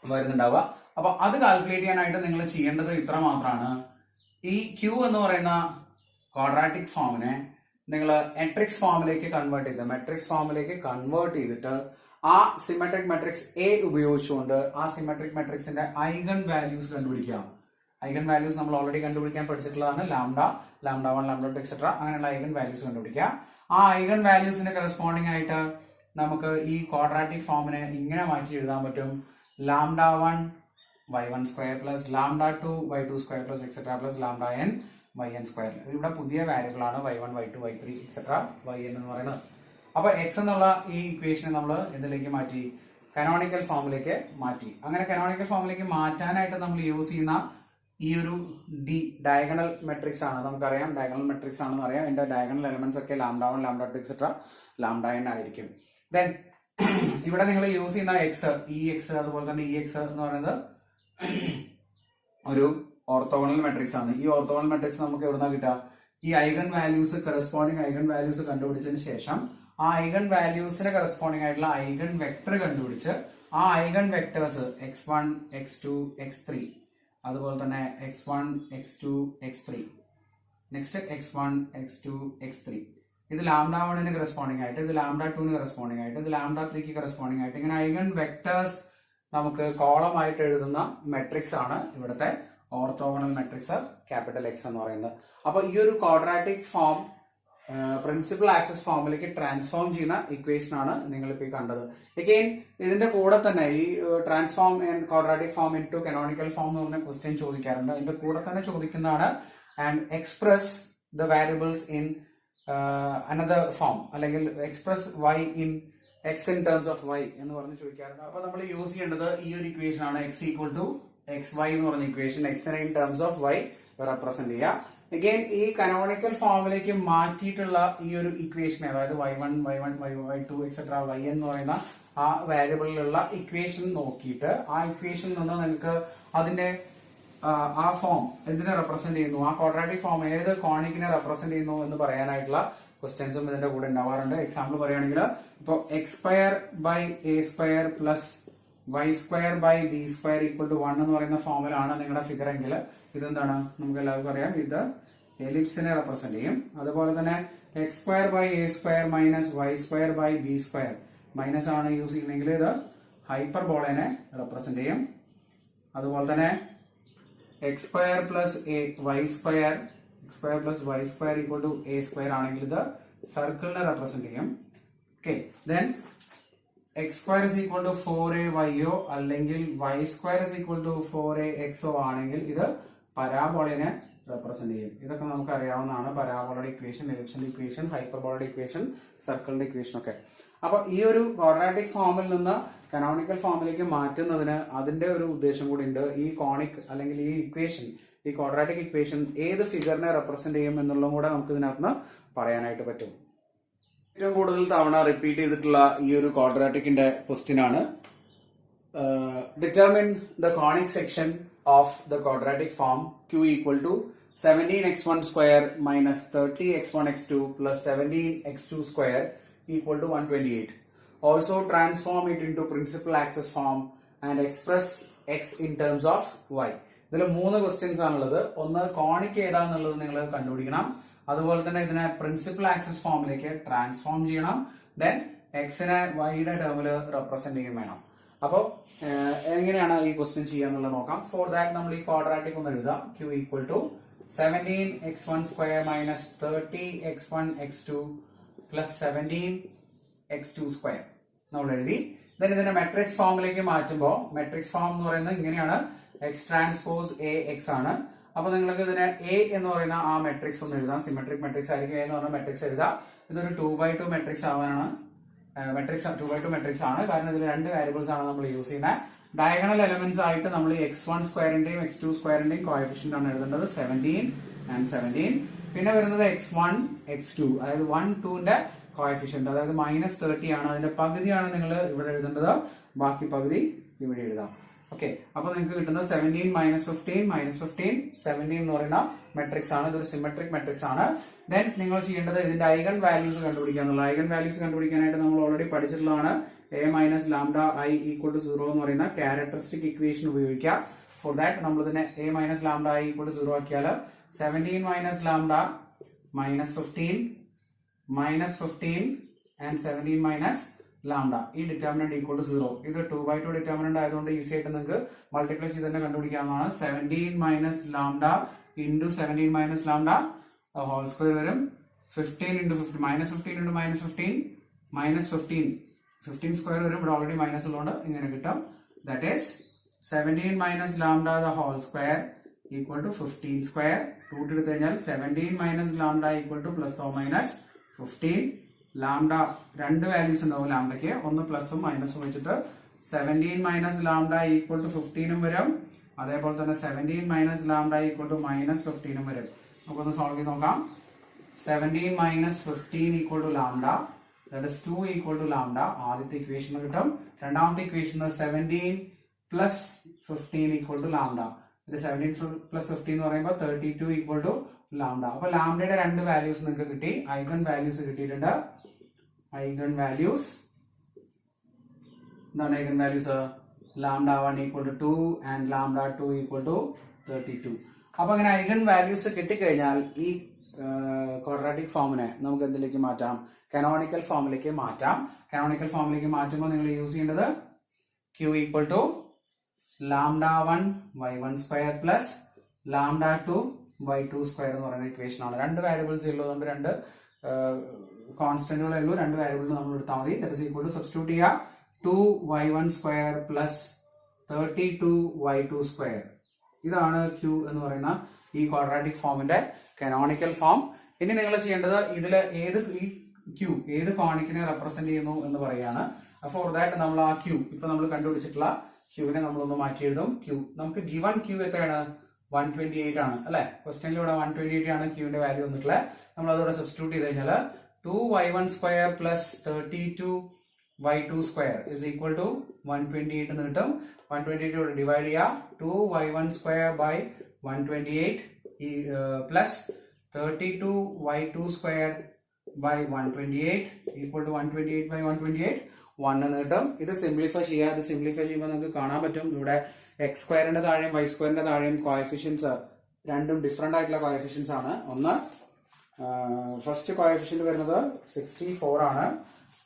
വരുന്നുണ്ടാവുക. അപ്പൊ അത് കാൽക്കുലേറ്റ് ചെയ്യാനായിട്ട് നിങ്ങൾ ചെയ്യേണ്ടത് ഇത്ര മാത്രമാണ്. ഈ q എന്ന് പറയുന്ന ക്വാഡ്രാറ്റിക് ഫോമിനെ നിങ്ങൾ മെട്രിക്സ് ഫോമിലേക്ക് കൺവേർട്ട് ചെയ്തിട്ട് ആ സിമെട്രിക് മെട്രിക്സ് എ ഉപയോഗിച്ചുകൊണ്ട് ആ സിമെട്രിക് മെട്രിക്സിന്റെ ഐഗൺ വാല്യൂസ് കണ്ടുപിടിക്കാം. ഐഗൺ വാല്യൂസ് നമ്മൾ ഓൾറെഡി കണ്ടുപിടിക്കാൻ പഠിച്ചിട്ടുള്ളതാണ്. ലാംഡ 1 ലാംഡ 2 എക്സെട്ര അങ്ങനെയുള്ള ഐഗൺ വാല്യൂസ് കണ്ടുപിടിക്കാം. ആ ഐഗൺ വാല്യൂസിന്റെ കറസ്പോണ്ടിങ് ആയിട്ട് നമുക്ക് ഈ ക്വാഡ്രാറ്റിക് ഫോമിനെ ഇങ്ങനെ മാറ്റി എഴുതാൻ പറ്റും. Lambda 1 y1 square plus lambda 2 y2 square plus etcetera plus lambda n yn square. ഇവിടെ പുതിയ വാല്യൂകളാണ് y1 y2 y3 etcetera yn എന്ന് പറയുന്നത്. അപ്പൊ എക്സ് എന്നുള്ള ഈ ഇക്വേഷനെ നമ്മൾ എന്തിലേക്ക് മാറ്റി? കനോണിക്കൽ ഫോമിലേക്ക് മാറ്റി. അങ്ങനെ കനോണിക്കൽ ഫോമിലേക്ക് മാറ്റാനായിട്ട് നമ്മൾ യൂസ് ചെയ്യുന്ന ഈ ഒരു ഡയഗണൽ മെട്രിക്സ് ആണ്. നമുക്കറിയാം ഡയഗണൽ മെട്രിക്സ് ആണെന്ന് അറിയാം. ഇതിന്റെ ഡയഗണൽ എലമെന്റ്സ് ഒക്കെ lambda 1, lambda 2 etcetera lambda n ആയിരിക്കും. ദെൻ ഇവിടെ നിങ്ങൾ യൂസ് ചെയ്യുന്ന എക്സ്, ഈ എക്സ് അതുപോലെ തന്നെ ഈ എക്സ് എന്ന് പറയുന്നത് ഒരു ഓർത്തോഗണൽ മെട്രിക്സ് ആണ്. ഈ ഓർത്തോഗണൽ മെട്രിക്സ് നമുക്ക് എവിടുന്നാ കിട്ടുക? ഈ eigen values, corresponding eigen values കണ്ടുപിടിച്ചതിന് ശേഷം ആ ഐഗൺ വാല്യൂസിന് കറസ്പോണ്ടിങ് ആയിട്ടുള്ള ഐഗൺ വെക്ടർ കണ്ടുപിടിച്ച് ആ eigen vectors x1, x2, x3 അതുപോലെ തന്നെ x1, x2, x3 next x1, x2, x3 ഇത് ലാംഡ 1 കറസ്പോണ്ടിങ് ആയിട്ട്, ഇത് ലാംഡ 2 കറസ്പോണ്ടിങ് ആയിട്ട്, ഇത് ലാംഡ 3 കറസ്പോണ്ടിങ് ആയിട്ട് ഇങ്ങനെ ഐഗൺ വെക്ടേഴ്സ് നമുക്ക് കോളം ആയിട്ട് എഴുതുന്ന മെട്രിക്സ് ആണ് ഇവിടുത്തെ ഓർത്തോഗണൽ മെട്രിക്സ് ക്യാപിറ്റൽ എക്സ് എന്ന് പറയുന്നത്. അപ്പൊ ഈ ഒരു ക്വാഡ്രാറ്റിക് ഫോം പ്രിൻസിപ്പൽ ആക്സസ് ഫോമിലേക്ക് ട്രാൻസ്ഫോം ചെയ്യുന്ന ഇക്വേഷൻ ആണ് നിങ്ങളിപ്പോൾ ഈ കണ്ടത്. അഗെയിൻ ഇതിന്റെ കൂടെ തന്നെ ഈ transform and quadratic form into canonical form എന്ന് പറഞ്ഞ ക്വസ്റ്റ്യൻ ചോദിക്കാറുണ്ട്. അതിന്റെ കൂടെ തന്നെ ചോദിക്കുന്നതാണ് and express the variables in another form, അല്ലെങ്കിൽ express Y in X in terms of Y എന്ന് പറഞ്ഞ് ചോദിക്കാറുണ്ട്. അപ്പൊ നമ്മൾ യൂസ് ചെയ്യേണ്ടത് ഈ ഒരു ഇക്വേഷൻ ആണ്. X equal to X Y എന്ന് പറഞ്ഞ ഇക്വേഷൻ എക്സിനെ in terms of Y represent ചെയ്യുക. അഗെയിൻ ഈ കനോണിക്കൽ ഫോമിലേക്ക് മാറ്റിയിട്ടുള്ള ഈ ഒരു ഇക്വേഷൻ, അതായത് y1, y1, y2 etcetera y എന്ന് പറയുന്ന ആ വാരിയബിളിലുള്ള ഇക്വേഷൻ നോക്കിയിട്ട് ആ ഇക്വേഷനിൽ നിന്ന് നിങ്ങൾക്ക് അതിന്റെ ആ ഫോം എന്തിനെ റെപ്രസെന്റ് ചെയ്യുന്നു, ആ ക്വാഡ്രാറ്റിക് ഫോം ഏത് കോണിക്കിനെ റെപ്രസെന്റ് ചെയ്യുന്നു എന്ന് പറയാനായിട്ടുള്ള ക്വസ്റ്റ്യൻസും ഇതിന്റെ കൂടെ ഉണ്ടാവാറുണ്ട്. എക്സാമ്പിൾ പറയുകയാണെങ്കിൽ ഇപ്പൊ x square by a square plus y square by b square equal to 1 എന്ന് പറയുന്ന ഫോമിലാണ് നിങ്ങളുടെ ഫിഗർ എങ്കിൽ ഇതെന്താണ്? നമുക്ക് എല്ലാവർക്കും അറിയാം, ഇത് എലിപ്സിനെ റെപ്രസെന്റ് ചെയ്യും. അതുപോലെ തന്നെ x square by a square minus y square by b square minus ആണ് യൂസ് ചെയ്യുന്നെങ്കിൽ ഇത് ഹൈപ്പർബോളനെ റെപ്രസെന്റ് ചെയ്യും. അതുപോലെ തന്നെ x square plus y square plus y square equal to a square ആണെങ്കിൽ ഇത് സർക്കിളിനെ റെപ്രസെന്റ് ചെയ്യും. Okay, then x square is equal to 4ay അല്ലെങ്കിൽ y square is equal to 4ax ആണെങ്കിൽ ഇത് പരാബോളനെ റെപ്രസെന്റ് ചെയ്യും. ഇതൊക്കെ നമുക്ക് അറിയാവുന്നതാണ്. പരാബോളയുടെ ഇക്വേഷൻ, എലിപ്സിന്റെ ഇക്വേഷൻ, ഹൈപ്പർബോളയുടെ ഇക്വേഷൻ, സർക്കിളിന്റെ ഇക്വേഷൻ ഒക്കെ. അപ്പൊ ഈ ഒരു ക്വാഡ്രാറ്റിക് ഫോമിൽ നിന്ന് കനോണിക്കൽ ഫോമിലേക്ക് മാറ്റുന്നതിന് അതിന്റെ ഒരു ഉദ്ദേശം കൂടി ഉണ്ട്. ഈ കോണിക് അല്ലെങ്കിൽ ഈ ഇക്വേഷൻ, ഈ ക്വാഡ്രാറ്റിക് ഇക്വേഷൻ ഏത് ഫിഗറിനെ റെപ്രസെന്റ് ചെയ്യും എന്നുള്ളതും കൂടെ നമുക്ക് ഇതിനകത്ത് പറയാനായിട്ട് പറ്റും. ഏറ്റവും കൂടുതൽ തവണ റിപ്പീറ്റ് ചെയ്തിട്ടുള്ള ഈ ഒരു ക്വാഡ്രാറ്റിക്കിന്റെ ക്വസ്റ്റ്യൻ ആണ് determine the conic section of the quadratic form q equal to 17x1 square minus 30x1x2 plus 17x2 square equal to 128. Also transform it into principal axes form and express x in terms of y. ഇതിൽ 3 questions ആണുള്ളത്. ഒന്ന് conic ഏതാന്നുള്ളത് നിങ്ങൾ കണ്ടുപിടിക്കണം. അതുപോലെ തന്നെ ഇതിനെ principal axes ഫോമിലേക്ക് transform ചെയ്യണം. ദെൻ എക്സിനെ വൈയുടെ ടേമിൽ റെപ്രസെന്റ് ചെയ്യും വേണം. അപ്പോൾ എങ്ങനെയാണ് ഈ ക്വസ്റ്റ്യൻ ചെയ്യാന്നുള്ളത് നോക്കാം. ഫോർ ദാറ്റ് നമ്മൾ ഈ ക്വാഡ്രാറ്റിക് ഒന്ന് എഴുതാം. q equal to 17x1 square minus 30x1x2 plus 17x2 square നമ്മൾ എഴുതി. ദെൻ ഇതിന്റെ മെട്രിക്സ് ഫോമിലേക്ക് മാറ്റുമ്പോൾ മെട്രിക്സ് ഫോം എന്ന് പറയുന്നത് ഇങ്ങനെയാണ്, എക്സ് ട്രാൻസ്പോസ് എ എക്സ് ആണ്. അപ്പൊ നിങ്ങൾക്ക് ഇതിന് എ എന്ന് പറയുന്ന ആ മെട്രിക്സ് ഒന്ന് എഴുതാം. സിമെട്രിക് മെട്രിക്സ് ആയിരിക്കും എ എന്ന് പറഞ്ഞ മെട്രിക്സ് എഴുതാം. ഇതൊരു 2x2 മെട്രിക്സ് ആവാനാണ്. മെട്രിക്സ് 2x2 മെട്രിക്സ് ആണ്. കാരണം ഇതിൽ 2 വേരിയബിൾസ് ആണ് നമ്മൾ യൂസ് ചെയ്യുന്നത്. ഡയഗണൽ എലമെന്റ്സ് ആയിട്ട് നമ്മൾ x1 സ്ക്വയറിന്റെയും x2 സ്ക്വയറിന്റെയും കോഎഫിഷ്യന്റ് ആണ് എഴുതേണ്ടത്, 17 and 17. പിന്നെ വരുന്നത് x1 x2 അതായത് 1 2ന്റെ കോഎഫിഷ്യന്റ് അതായത് -30 ആണ്. അതിന്റെ പകുതിയാണ് നിങ്ങൾ ഇവിടെ എഴുതേണ്ടത്, ബാക്കി പകുതി ഇവിടെ എഴുതാം. ഓക്കെ, അപ്പൊ നിങ്ങൾക്ക് കിട്ടുന്നത് 17 - 15 -15 17 എന്ന് പറയുന്ന മെട്രിക്സ് ആണ്. ഇതൊരു സിമെട്രിക് മെട്രിക്സ് ആണ്. ദെൻ നിങ്ങൾ ചെയ്യേണ്ടത് ഇതിന്റെ ഐഗൺ വാല്യൂസ് കണ്ടുപിടിക്കുക എന്നുള്ള. ഐഗൺ വാല്യൂസ് കണ്ടുപിടിക്കാനായിട്ട് നമ്മൾ ഓൾറെഡി പഠിച്ചിട്ടുള്ളതാണ്. a minus lambda i equal to 0 എന്ന് പറയുന്ന ക്യാരക്ടറിസ്റ്റിക് ഇക്വേഷൻ ഉപയോഗിക്കുക. ഫോർ ദാറ്റ് നമ്മൾ ഇതിനെ a minus lambda i equal to 0 ആക്കിയാൽ 17 minus lambda -15 -15 and 17 minus lambda. ഈ ഡിറ്റർമിനന്റ് ഈക്വൽ ടു 0. ഇത് 2x2 ഡിറ്റർമിനന്റ് ആയതുകൊണ്ട് ഈസി ആയിട്ട് നിങ്ങൾക്ക് മൾട്ടിപ്ലൈ ചെയ്ത് തന്നെ കണ്ടുപിടിക്കാവുന്നതാണ്. 17 minus lambda into 17 minus lambda whole square വരും. 15 ഇൻറ്റു 15 -15 ഇൻറ്റു -15 -15 15 സ്ക്വയർ വരും. ഇവിടെ ഓൾറെഡി മൈനസ് ഉള്ളതുകൊണ്ട് ഇങ്ങനെ കിട്ടും. That is 17 minus lambda the whole square equal to 15 square. Root എടുത്തു കഴിഞ്ഞാൽ 17 minus lambda equal to plus or minus 15 lambda രണ്ട് values ഉണ്ടാവും ലാംഡയ്ക്ക്, ഒന്ന് പ്ലസും മൈനസും വെച്ചിട്ട് 17 മൈനസ് ലാംഡ ഈക്വൽ ടു 15 വരും. അതേപോലെ തന്നെ 17 minus lambda equal to minus 15 വരും. നമുക്കൊന്ന് സോൾവ് ചെയ്ത് നോക്കാം. 17 minus 15 equal to lambda, that is 2 equal to lambda. ആദ്യത്തെ ഇക്വേഷൻ കിട്ടും. രണ്ടാമത്തെ equation 17 plus 15 equal to lambda. 17 plus 15 എന്ന് പറയുമ്പോൾ 32 ഈക്വൽ ടു ലാംഡ. അപ്പൊ ലാംഡയുടെ രണ്ട് വാല്യൂസ് നിങ്ങൾക്ക് കിട്ടി. ഐഗൺ വാല്യൂസ് കിട്ടിയിട്ടുണ്ട്. ഐഗൺ വാല്യൂസ് എന്താണ്? Eigen values lambda 1 equal to 2 and lambda 2 equal to 32. അപ്പൊ അങ്ങനെ ഐഗൺ വാല്യൂസ് കിട്ടിക്കഴിഞ്ഞാൽ ഈ ക്വാഡ്രാറ്റിക് ഫോമിനെ നമുക്ക് എന്തിലേക്ക് മാറ്റാം? കനോണിക്കൽ ഫോമിലേക്ക് മാറ്റാം. കനോണിക്കൽ ഫോമിലേക്ക് മാറ്റുമ്പോൾ നിങ്ങൾ യൂസ് ചെയ്യേണ്ടത് q equal to lambda 1 y1 square plus lambda 2 y2 square എന്ന് പറയുന്ന ഇക്വേഷൻ ആണ്. രണ്ട് വാരിയബിൾസ് ഉള്ളതുകൊണ്ട് രണ്ട് കോൺസ്റ്റന്റുകളേ ഉള്ളൂ. രണ്ട് വാരിയബിൾ നമ്മൾ എടുത്താൽ മതി. That is equal to substitute ചെയ്യുക 2y1 square plus 32y2 square. ഇതാണ് q എന്ന് പറയുന്ന ഈ ക്വാഡ്രാറ്റിക് ഫോമിന്റെ കനോണിക്കൽ ഫോം. ഇനി നിങ്ങൾ ചെയ്യേണ്ടത് ഇതിൽ ഈ q ഏത് കോണിക്കിനെ റെപ്രസെന്റ് ചെയ്യുന്നു എന്ന് പറയാണ്. ഫോർ ദാറ്റ് നമ്മൾ ആ q ഇപ്പൊ നമ്മൾ കണ്ടുപിടിച്ചിട്ടുള്ള q നെ നമ്മളൊന്ന് മാറ്റി എഴുതും. q നമുക്ക് ഗിവൺ q എത്രയാണ്? 128 ആണ് അല്ലെ? ക്വസ്റ്റ്യനിൽ ഇവിടെ 128 ആണ് q ന്റെ വാല്യൂ വന്നിട്ടുള്ളത്. നമ്മൾ അതോടെ സബ്സ്റ്റിറ്റ്യൂട്ട് ചെയ്ത് കഴിഞ്ഞാൽ 2y1 square plus 32y2 square is equal to 128 എന്ന് കിട്ടും. 128 ഡിവൈഡ് ചെയ്യുക. 2y1 square by 128 plus 32y2 square by 128 equal to 128 by 128 1 എന്ന് കിട്ടും. ഇത് സിംപ്ലിഫൈ ചെയ്യുക. ഇത് സിംപ്ലിഫൈ ചെയ്യുമ്പോൾ നിങ്ങൾക്ക് കാണാൻ പറ്റും ഇവിടെ എക്സ് സ്ക്വയറിന്റെ താഴെയും വൈ സ്ക്വയറിന്റെ താഴെയും കോഎഫിഷ്യൻസ് രണ്ടും ഡിഫറെന്റ് ആയിട്ടുള്ള കോഎഫിഷ്യൻസ് ആണ്. ഒന്ന് ഫസ്റ്റ് കോഎഫിഷ്യന്റ് വരുന്നത് 64 ആണ്.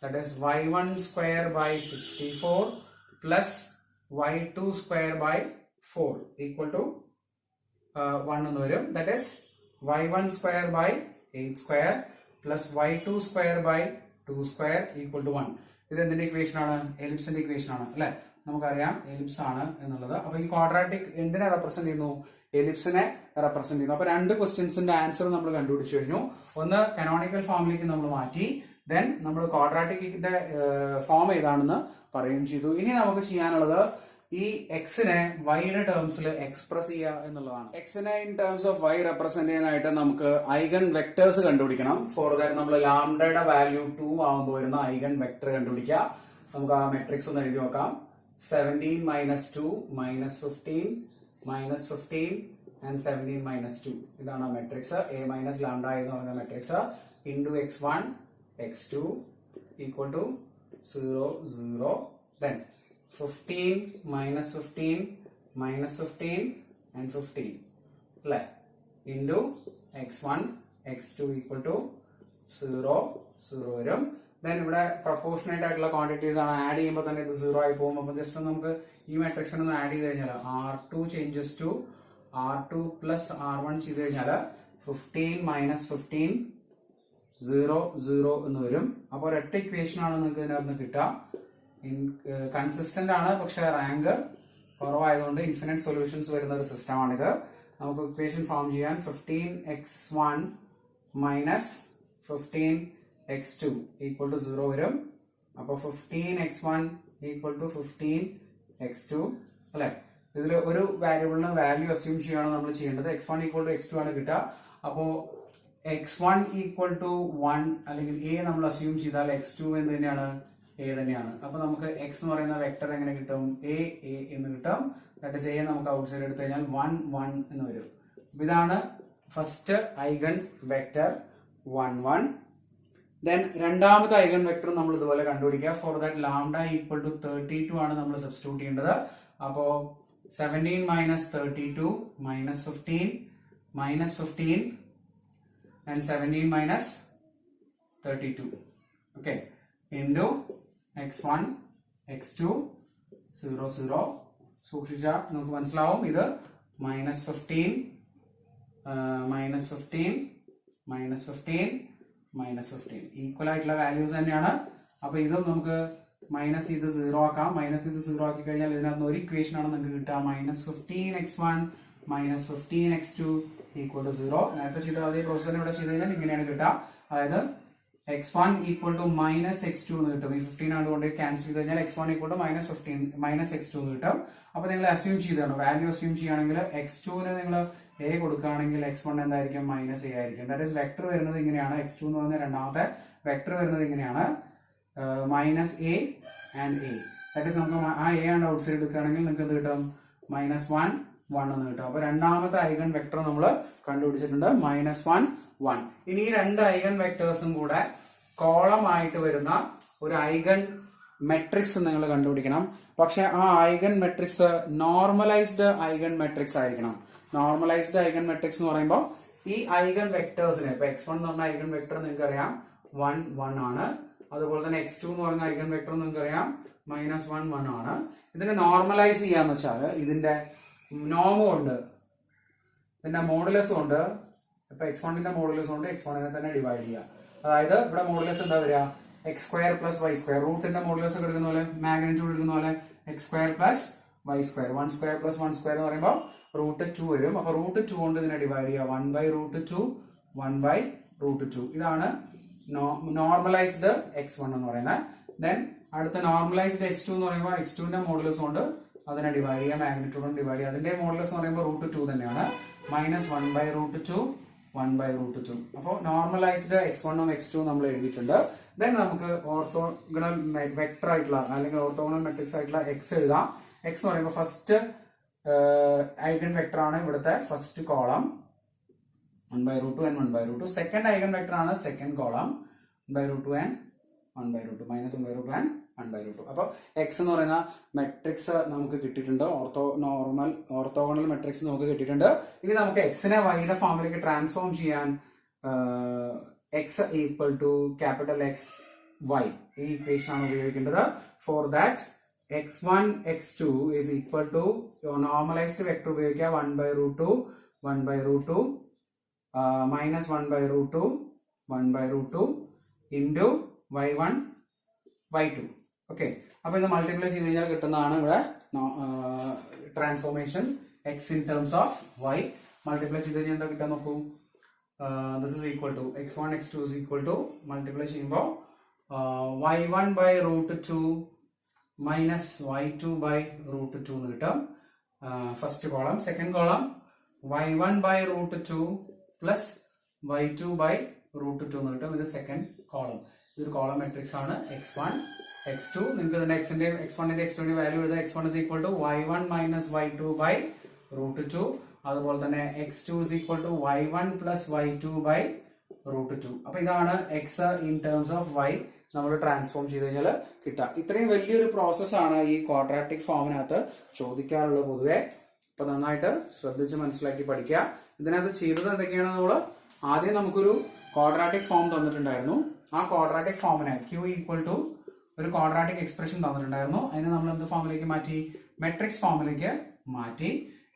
That is y1 square by 64 plus y2 square by 4 equal to 1 എന്ന് വരും. That is y1 square by 8 square plus y2 square by 2 square equal to 1. ഇത് എന്തിന്റെ ഇക്വേഷൻ ആണ്? എലിപ്സിന്റെ ഇക്വേഷൻ ആണ് അല്ലെ? നമുക്കറിയാം എലിപ്സ് ആണ് എന്നുള്ളത്. അപ്പൊ ഈ ക്വാഡ്രാറ്റിക് എന്തിനെ റെപ്രസെന്റ് ചെയ്യുന്നു? എലിപ്സിനെ റെപ്രസെന്റ് ചെയ്യുന്നു. അപ്പൊ രണ്ട് ക്വസ്റ്റ്യൻസിന്റെ ആൻസർ നമ്മൾ കണ്ടുപിടിച്ചു കഴിഞ്ഞു. ഒന്ന് കനോണിക്കൽ ഫോമിലേക്ക് നമ്മൾ മാറ്റി, ദെൻ നമ്മൾ ക്വാഡ്രാറ്റിക്കിന്റെ ഫോം ഏതാണെന്ന് പറയുകയും ചെയ്തു. ഇനി നമുക്ക് ചെയ്യാനുള്ളത് ഈ എക്സിനെ വൈയുടെ ടേംസിൽ എക്സ്പ്രസ് ചെയ്യുക എന്നുള്ളതാണ്. എക്സിനെ in terms of Y represent ചെയ്യാനായിട്ട് നമുക്ക് ഐഗൺ വെക്ടേഴ്സ് കണ്ടുപിടിക്കണം. ഫോർ ദാറ്റ് നമ്മൾ ലാംഡയുടെ വാല്യൂ 2 ആവുമ്പോൾ വരുന്ന ഐഗൺ വെക്ടർ കണ്ടുപിടിക്കുക. നമുക്ക് ആ മെട്രിക്സ് ഒന്ന് എഴുതി നോക്കാം. 17 minus 2 minus 15 minus 15 and 17 minus 2. ഇതാണ് മെട്രിക്സ്. എ മൈനസ് ലാംഡ എന്ന് പറയുന്ന matrix into x1 x2 equal to 0 0. Then 15 minus 15 minus 15 and 15 അല്ലെ into x1 x2 equal to 0 0 വരും. ദെൻ ഇവിടെ പ്രൊപ്പോർഷനേറ്റ് ആയിട്ടുള്ള ക്വാണ്ടിറ്റീസ് ആണ്. ആഡ് ചെയ്യുമ്പോൾ തന്നെ ഇത് 0 ആയി പോകും. അപ്പൊ ജസ്റ്റ് നമുക്ക് ഈ മെട്രിക്സിനെ ഒന്ന് ആഡ് ചെയ്ത് കഴിഞ്ഞാൽ r2 changes to r2 plus r1 ചെയ്ത് കഴിഞ്ഞാൽ 15 മൈനസ് 15 0 0 എന്ന് വരും. അപ്പോൾ ഒരൊറ്റ ഇക്വേഷൻ ആണ് നിങ്ങൾക്ക് ഇതിനകത്ത് കിട്ടുക. കൺസിസ്റ്റന്റ് ആണ്, പക്ഷെ റാങ്ക് കുറവായതുകൊണ്ട് ഇൻഫിനിറ്റ് സൊല്യൂഷൻസ് വരുന്ന ഒരു സിസ്റ്റം ആണിത്. നമുക്ക് ഇക്വേഷൻ ഫോം ചെയ്യാൻ 15x1 minus 15x2 equal to 0 വരും. അപ്പൊ 15x1 ഈക്വൽ ടു 15x2 അല്ലെ? ഇതിൽ ഒരു വേരിയബിളിന് വാല്യൂ അസ്യൂം ചെയ്യാണ് നമ്മൾ ചെയ്യേണ്ടത്. x1 ഈക്വൽ ടു x2 ആണ് കിട്ടുക. അപ്പോ x1 ഈക്വൽ ടു 1 അല്ലെങ്കിൽ a നമ്മൾ അസ്യൂം ചെയ്താൽ x2 എന്ത് തന്നെയാണ്? a തന്നെയാണ്. അപ്പൊ നമുക്ക് x എന്ന് പറയുന്ന വെക്ടർ എങ്ങനെ കിട്ടും? a എന്ന് കിട്ടും. ദാറ്റ് ഈസ് a നമുക്ക് ഔട്ട് സൈഡ് എടുത്തു കഴിഞ്ഞാൽ 1 1 എന്ന് വരും. ഇതാണ് ഫസ്റ്റ് ഐഗൺ വെക്ടർ 1 1. ദെൻ രണ്ടാമത്തെ ഐഗൺ വെക്ടർ നമ്മൾ ഇതുപോലെ കണ്ടുപിടിക്കുക. For that lambda equal to 32 ആണ് നമ്മൾ സബ്സ്റ്റിറ്റ്യൂട്ട് ചെയ്യേണ്ടത്. അപ്പോ 17 minus 32 minus 15 minus 15 and 17 minus 32 okay into x1 x2 0 0. സൂക്ഷിച്ചാൽ നമുക്ക് മനസ്സിലാവും ഇത് minus 15 minus 15 minus 15 minus 15 equal ആയിട്ടുള്ള വാല്യൂസ് തന്നെയാണ്. അപ്പൊ ഇതും നമുക്ക് മൈനസ് ഇത് 0 ആക്കാം. മൈനസ് ഇത് 0 ആക്കി കഴിഞ്ഞാൽ ഇതിനകത്ത് ഒരു ഇക്വേഷൻ ആണ് നിങ്ങൾക്ക് കിട്ടുക. Minus 15x1 minus 15x2 equal to 0. നേരത്തെ ചെയ്ത അതേ പ്രോസസ്സിന് ഇവിടെ ചെയ്ത് കഴിഞ്ഞാൽ ഇങ്ങനെയാണ് കിട്ടുക. അതായത് x1 equal to minus x2 എന്ന് കിട്ടും. ഈ 15 ആയതുകൊണ്ട് ക്യാൻസൽ ചെയ്ത് കഴിഞ്ഞാൽ x1 equal to minus x2 എന്ന് കിട്ടും. അപ്പൊ നിങ്ങൾ അസ്യൂം ചെയ്താണ്, വാല്യൂ അസ്യൂം ചെയ്യുകയാണെങ്കിൽ x2ന് നിങ്ങൾ a കൊടുക്കുകയാണെങ്കിൽ x1 എന്തായിരിക്കും? മൈനസ് a ആയിരിക്കും. ദാറ്റ് ഈസ് വെക്ടർ വരുന്നത് ഇങ്ങനെയാണ്. x2 എന്ന് പറഞ്ഞ രണ്ടാമത്തെ വെക്ടർ വരുന്നത് ഇങ്ങനെയാണ്, minus a and a. That is നമുക്ക് ആ a ആൻഡ് ഔട്ട് സൈഡ് എടുക്കുകയാണെങ്കിൽ നിങ്ങൾക്ക് എന്ത് കിട്ടും? മൈനസ് 1 1 എന്ന് കിട്ടും. അപ്പൊ രണ്ടാമത്തെ ഐഗൺ വെക്ടർ നമ്മൾ കണ്ടുപിടിച്ചിട്ടുണ്ട്, മൈനസ് 1 1. ഇനി ഈ രണ്ട് ഐഗൺ വെക്ടേഴ്സും കൂടെ കോളം ആയിട്ട് വരുന്ന ഒരു ഐഗൺ മെട്രിക്സ് നിങ്ങൾ കണ്ടുപിടിക്കണം. പക്ഷെ ആ eigen matrix normalised eigen matrix ആയിരിക്കണം. നോർമലൈസ്ഡ് ഐഗൺ മെട്രിക്സ് എന്ന് പറയുമ്പോൾ ഈ ഐഗൺ വെക്ടേഴ്സിന് ഇപ്പൊ x1 എന്ന് പറഞ്ഞ ഐഗൺ വെക്ടർ നിങ്ങൾക്ക് അറിയാം 1 1 ആണ്. അതുപോലെ തന്നെ x2 എന്ന് പറയുന്ന ഐഗൺ വെക്ടർ നിങ്ങൾക്ക് അറിയാം മൈനസ് 1 1 ആണ്. ഇതിനെ നോർമലൈസ് ചെയ്യാന്ന് വെച്ചാൽ ഇതിന്റെ നോമും ഉണ്ട്, ഇതിന്റെ മോഡുലസും ഉണ്ട്. ഇപ്പൊ x1ന്റെ മോഡുലസ് കൊണ്ട് x1നെ തന്നെ ഡിവൈഡ് ചെയ്യുക. അതായത് ഇവിടെ മോഡുലസ് എന്താ വരിക? x square plus y square. റൂട്ടിന്റെ മോഡുലസ് എടുക്കുന്ന പോലെ, മാഗ്നിറ്റ്യൂഡ് എടുക്കുന്ന പോലെ x square plus y square. 1 square plus 1 square എന്ന് പറയുമ്പോൾ √2 വരും. അപ്പൊ √2 കൊണ്ട് ഇതിനെ ഡിവൈഡ് ചെയ്യുക. 1/√2 1/√2. ഇതാണ് നോർമലൈസ്ഡ് x1 എന്ന് പറയുന്നത്. ദെൻ അടുത്ത നോർമലൈസ്ഡ് x2 എന്ന് പറയുമ്പോൾ x2ന്റെ മോഡുലസ് കൊണ്ട് അതിനെ ഡിവൈഡ് ചെയ്യുക, മാഗ്നിറ്റ്യൂഡ് കൊണ്ട് ഡിവൈഡ് ചെയ്യുക. അതിന്റെ മോഡുലസ് എന്ന് പറയുമ്പോൾ √2 തന്നെയാണ്, മൈനസ് 1/√2 1/√2. അപ്പോൾ നോർമലൈസ്ഡ് x1ഉം x2 നമ്മൾ എഴുതിയിട്ടുണ്ട്. ദെൻ നമുക്ക് ഓർത്തോഗണൽ വെക്ടർ ആയിട്ടുള്ള അല്ലെങ്കിൽ ഓർത്തോഗണൽ മെട്രിക്സ് ആയിട്ടുള്ള x എഴുതാം. x എന്ന് പറയുമ്പോൾ ഫസ്റ്റ് ഐഗൺ വെക്ടർ ആണ് ഇവിടുത്തെ first column 1/√2 and 1/√2. Second eigen vector ആണ് second column 1/√2 and 1/√2, minus 1/√2 and 1/√2. അപ്പൊ എക്സ് എന്ന് പറയുന്ന മെട്രിക്സ് നമുക്ക് കിട്ടിയിട്ടുണ്ട്. ഓർത്തോഗണൽ മെട്രിക്സ് നമുക്ക് കിട്ടിയിട്ടുണ്ട്. ഇനി നമുക്ക് എക്സിനെ വൈയുടെ ഫോമിലേക്ക് ട്രാൻസ്ഫോം ചെയ്യാൻ x equal to capital x y ഈ ഇക്വേഷൻ ആണ് ഉപയോഗിക്കേണ്ടത്. For that x1 x2 is equal to normalised vector ഉപയോഗിക്കുക 1/√2 1/√2 minus 1/√2 1/√2 into y1 y2. Okay, അപ്പൊ ഇത് മൾട്ടിപ്ലൈ ചെയ്ത് കഴിഞ്ഞാൽ കിട്ടുന്നതാണ് ഇവിടെ transformation x in terms of y. Multiply ചെയ്ത് കഴിഞ്ഞാൽ എന്താ കിട്ടാൻ നോക്കൂ. This is equal to x1 x2 is equal to multiply ചെയ്യുമ്പോൾ y1/√2 മൈനസ് y2/√2 എന്ന് കിട്ടും first column. Second column y1/√2 plus y2/√2 എന്ന് കിട്ടും. ഇത് സെക്കൻഡ് കോളം. ഇതൊരു കോളം മെട്രിക്സ് ആണ് x1 x2. നിങ്ങൾക്ക് ഇതിന്റെ x1ന്റെ x2ന്റെ വാല്യൂ എഴുതാം. x1 is equal to y1 minus y2/√2. അതുപോലെ തന്നെ x2 is equal to y1 plus y2/√2. അപ്പൊ ഇതാണ് x in terms of y നമ്മൾ ട്രാൻസ്ഫോം ചെയ്ത് കഴിഞ്ഞാൽ കിട്ടുക. ഇത്രയും വലിയൊരു പ്രോസസ്സാണ് ഈ ക്വാഡ്രാറ്റിക് ഫോമിനകത്ത് ചോദിക്കാറുള്ളത് പൊതുവെ. അപ്പൊ നന്നായിട്ട് ശ്രദ്ധിച്ച് മനസ്സിലാക്കി പഠിക്കുക. ഇതിനകത്ത് ചെയ്തത് എന്തൊക്കെയാണ്? നമ്മൾ ആദ്യം നമുക്കൊരു ക്വാഡ്രാറ്റിക് ഫോം തന്നിട്ടുണ്ടായിരുന്നു. ആ ക്വാഡ്രാറ്റിക് ഫോമിനെ q ഈക്വൽ ടു ഒരു ക്വാഡ്രാറ്റിക് എക്സ്പ്രഷൻ തന്നിട്ടുണ്ടായിരുന്നു. അതിനെ നമ്മൾ എന്ത് ഫോമിലേക്ക് മാറ്റി? മെട്രിക്സ് ഫോമിലേക്ക് മാറ്റി.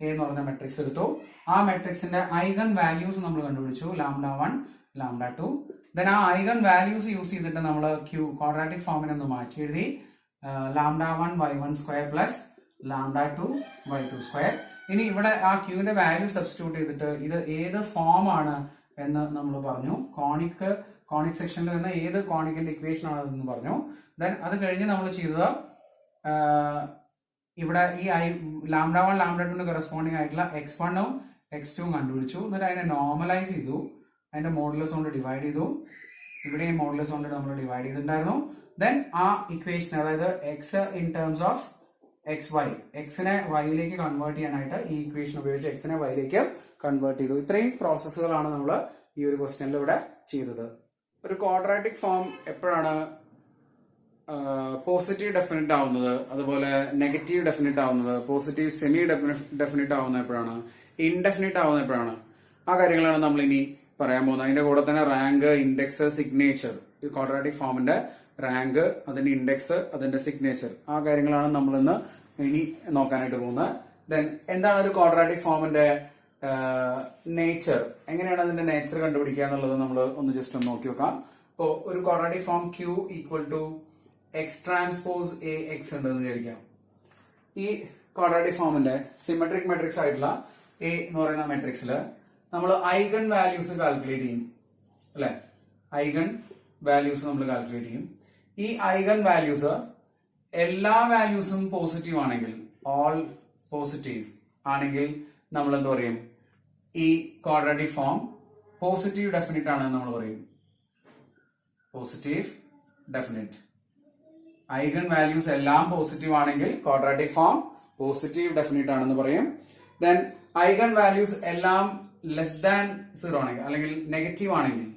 എ എന്ന് പറഞ്ഞ മെട്രിക്സ് എടുത്തു. ആ മെട്രിക്സിന്റെ ഐഗൺ വാല്യൂസ് നമ്മൾ കണ്ടുപിടിച്ചു, λ1 λ2. ദെൻ ആ ഐഗൺ വാല്യൂസ് യൂസ് ചെയ്തിട്ട് നമ്മൾ q ക്വാഡ്രാറ്റിക് ഫോമിനെ ഒന്ന് മാറ്റി എഴുതി. λ1 y1 square plus λ2 y2 square. ഇനി ഇവിടെ ആ ക്യൂവിന്റെ വാല്യൂ സബ്സ്റ്റിറ്റ്യൂട്ട് ചെയ്തിട്ട് ഇത് ഏത് ഫോം ആണ് എന്ന് നമ്മൾ പറഞ്ഞു. കോണിക് സെക്ഷനിൽ വരുന്ന ഏത് കോണിക്കിന്റെ ഇക്വേഷൻ ആണെന്ന് പറഞ്ഞു. ദെൻ അത് കഴിഞ്ഞ് നമ്മൾ ചെയ്തത് ഇവിടെ ഈ λ1 λ2 കറസ്പോണ്ടിങ് ആയിട്ടുള്ള x1ഉം x2ഉം കണ്ടുപിടിച്ചു. എന്നിട്ട് അതിനെ നോർമലൈസ് ചെയ്തു, അതിന്റെ മോഡുലസ് കൊണ്ട് ഡിവൈഡ് ചെയ്തു. ഇവിടെയും മോഡുലസ് കൊണ്ട് നമ്മൾ ഡിവൈഡ് ചെയ്തിട്ടുണ്ടായിരുന്നു. ദെൻ ആ ഇക്വേഷൻ, അതായത് x in terms of x y, എക്സിനെ വൈയിലേക്ക് കൺവേർട്ട് ചെയ്യാനായിട്ട് ഈ ഇക്വേഷൻ ഉപയോഗിച്ച് എക്സിനെ വൈയിലേക്ക് കൺവേർട്ട് ചെയ്തു. ഇത്രയും പ്രോസസ്സുകളാണ് നമ്മൾ ഈ ഒരു ക്വസ്റ്റ്യനിൽ ഇവിടെ ചെയ്തത്. ഒരു ക്വാഡ്രാറ്റിക് ഫോം എപ്പോഴാണ് പോസിറ്റീവ് ഡെഫിനിറ്റ് ആവുന്നത്, അതുപോലെ നെഗറ്റീവ് ഡെഫിനിറ്റ് ആവുന്നത്, പോസിറ്റീവ് സെമി ഡെഫിനിറ്റ് ആവുന്നത് എപ്പോഴാണ്, ഇൻഡെഫിനിറ്റ് ആവുന്നത് എപ്പോഴാണ്, ആ കാര്യങ്ങളാണ് നമ്മൾ ഇനി പറയാൻ പോകുന്നത്. അതിന്റെ കൂടെ തന്നെ റാങ്ക്, ഇൻഡെക്സ്, സിഗ്നേച്ചർ, ഈ ക്വാഡ്രാറ്റിക് ഫോമിന്റെ റാങ്ക്, അതിന്റെ ഇൻഡെക്സ്, അതിന്റെ സിഗ്നേച്ചർ, ആ കാര്യങ്ങളാണ് നമ്മൾ ഇന്ന് ഇനി നോക്കാനായിട്ട് പോകുന്നത്. ദെൻ എന്താണ് ഒരു ക്വാഡ്രാറ്റിക് ഫോമിന്റെ നേച്ചർ, എങ്ങനെയാണ് അതിന്റെ നേച്ചർ കണ്ടുപിടിക്കുക എന്നുള്ളത് നമ്മൾ ഒന്ന് ജസ്റ്റ് ഒന്ന് നോക്കി നോക്കാം. ഇപ്പോ ഒരു quadratic form Q equal to x transpose A x ഉണ്ടെന്ന് വിചാരിക്കാം. ഈ ക്വാഡ്രാറ്റിക് ഫോമിന്റെ സിമെട്രിക് മെട്രിക്സ് ആയിട്ടുള്ള എ എന്ന് പറയുന്ന മെട്രിക്സിൽ നമ്മൾ ഐഗൺ വാല്യൂസ് കാൽക്കുലേറ്റ് ചെയ്യും, അല്ലെ? ഐഗൺ വാല്യൂസ് നമ്മൾ കാൽക്കുലേറ്റ് ചെയ്യും. ഈ ഐഗൺ വാല്യൂസ് എല്ലാ വാല്യൂസും പോസിറ്റീവ് ആണെങ്കിൽ, ഓൾ പോസിറ്റീവ് ആണെങ്കിൽ നമ്മൾ എന്ത് പറയും? ഈ ക്വാഡ്രാറ്റിക് ഫോം പോസിറ്റീവ് ഡെഫിനിറ്റ് ആണെന്ന് നമ്മൾ പറയും. Positive definite. ഐഗൺ വാല്യൂസ് എല്ലാം പോസിറ്റീവ് ആണെങ്കിൽ ക്വാഡ്രാറ്റിക് ഫോം പോസിറ്റീവ് ഡെഫിനിറ്റ് ആണെന്ന് പറയും. ദെൻ ഐഗൺ വാല്യൂസ് എല്ലാം ലെസ് ദാൻ 0 ആണെങ്കിൽ അല്ലെങ്കിൽ നെഗറ്റീവ് ആണെങ്കിൽ,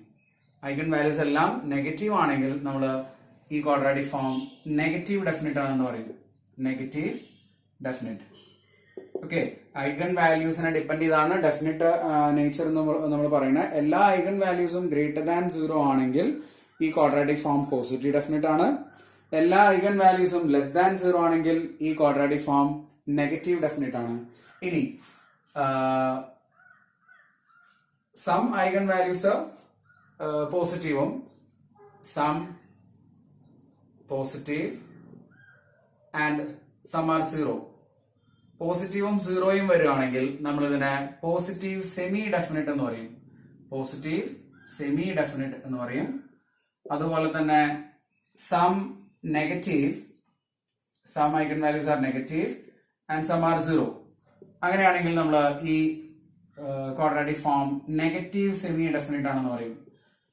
ഐഗൺ വാല്യൂസ് എല്ലാം നെഗറ്റീവ് ആണെങ്കിൽ നമ്മൾ ഈ ക്വാഡ്രാറ്റിക് ഫോം നെഗറ്റീവ് ഡെഫിനിറ്റ് ആണെന്ന് പറയും. Negative definite. ഓക്കെ, ഐഗൺ വാല്യൂസിനെ ഡിപ്പെൻഡ് ചെയ്താണ് ഡെഫിനിറ്റ് നേച്ചർ എന്ന് നമ്മൾ പറയുന്നത്. എല്ലാ ഐഗൺ വാല്യൂസും ഗ്രേറ്റർ ദാൻ 0 ആണെങ്കിൽ ഈ ക്വാഡ്രാറ്റിക് ഫോം പോസിറ്റീവ് ഡെഫിനിറ്റ് ആണ്. എല്ലാ ഐഗൺ വാല്യൂസും ലെസ് ദാൻ 0 ആണെങ്കിൽ ഈ ക്വാഡ്രാറ്റിക് ഫോം നെഗറ്റീവ് ഡെഫിനിറ്റ് ആണ്. ഇനി സം ഐഗൺ വാല്യൂസ് പോസിറ്റീവും some positive and some are 0, പോസിറ്റീവും 0യും വരികയാണെങ്കിൽ നമ്മൾ ഇതിനെ പോസിറ്റീവ് സെമി ഡെഫിനിറ്റ് എന്ന് പറയും. പോസിറ്റീവ് സെമി ഡെഫിനിറ്റ് എന്ന് പറയും. അതുപോലെ തന്നെ some negative, some eigen values are negative and some are 0, അങ്ങനെയാണെങ്കിൽ നമ്മൾ ഈ quadratic form negative semi definite ആണെന്ന് പറയും.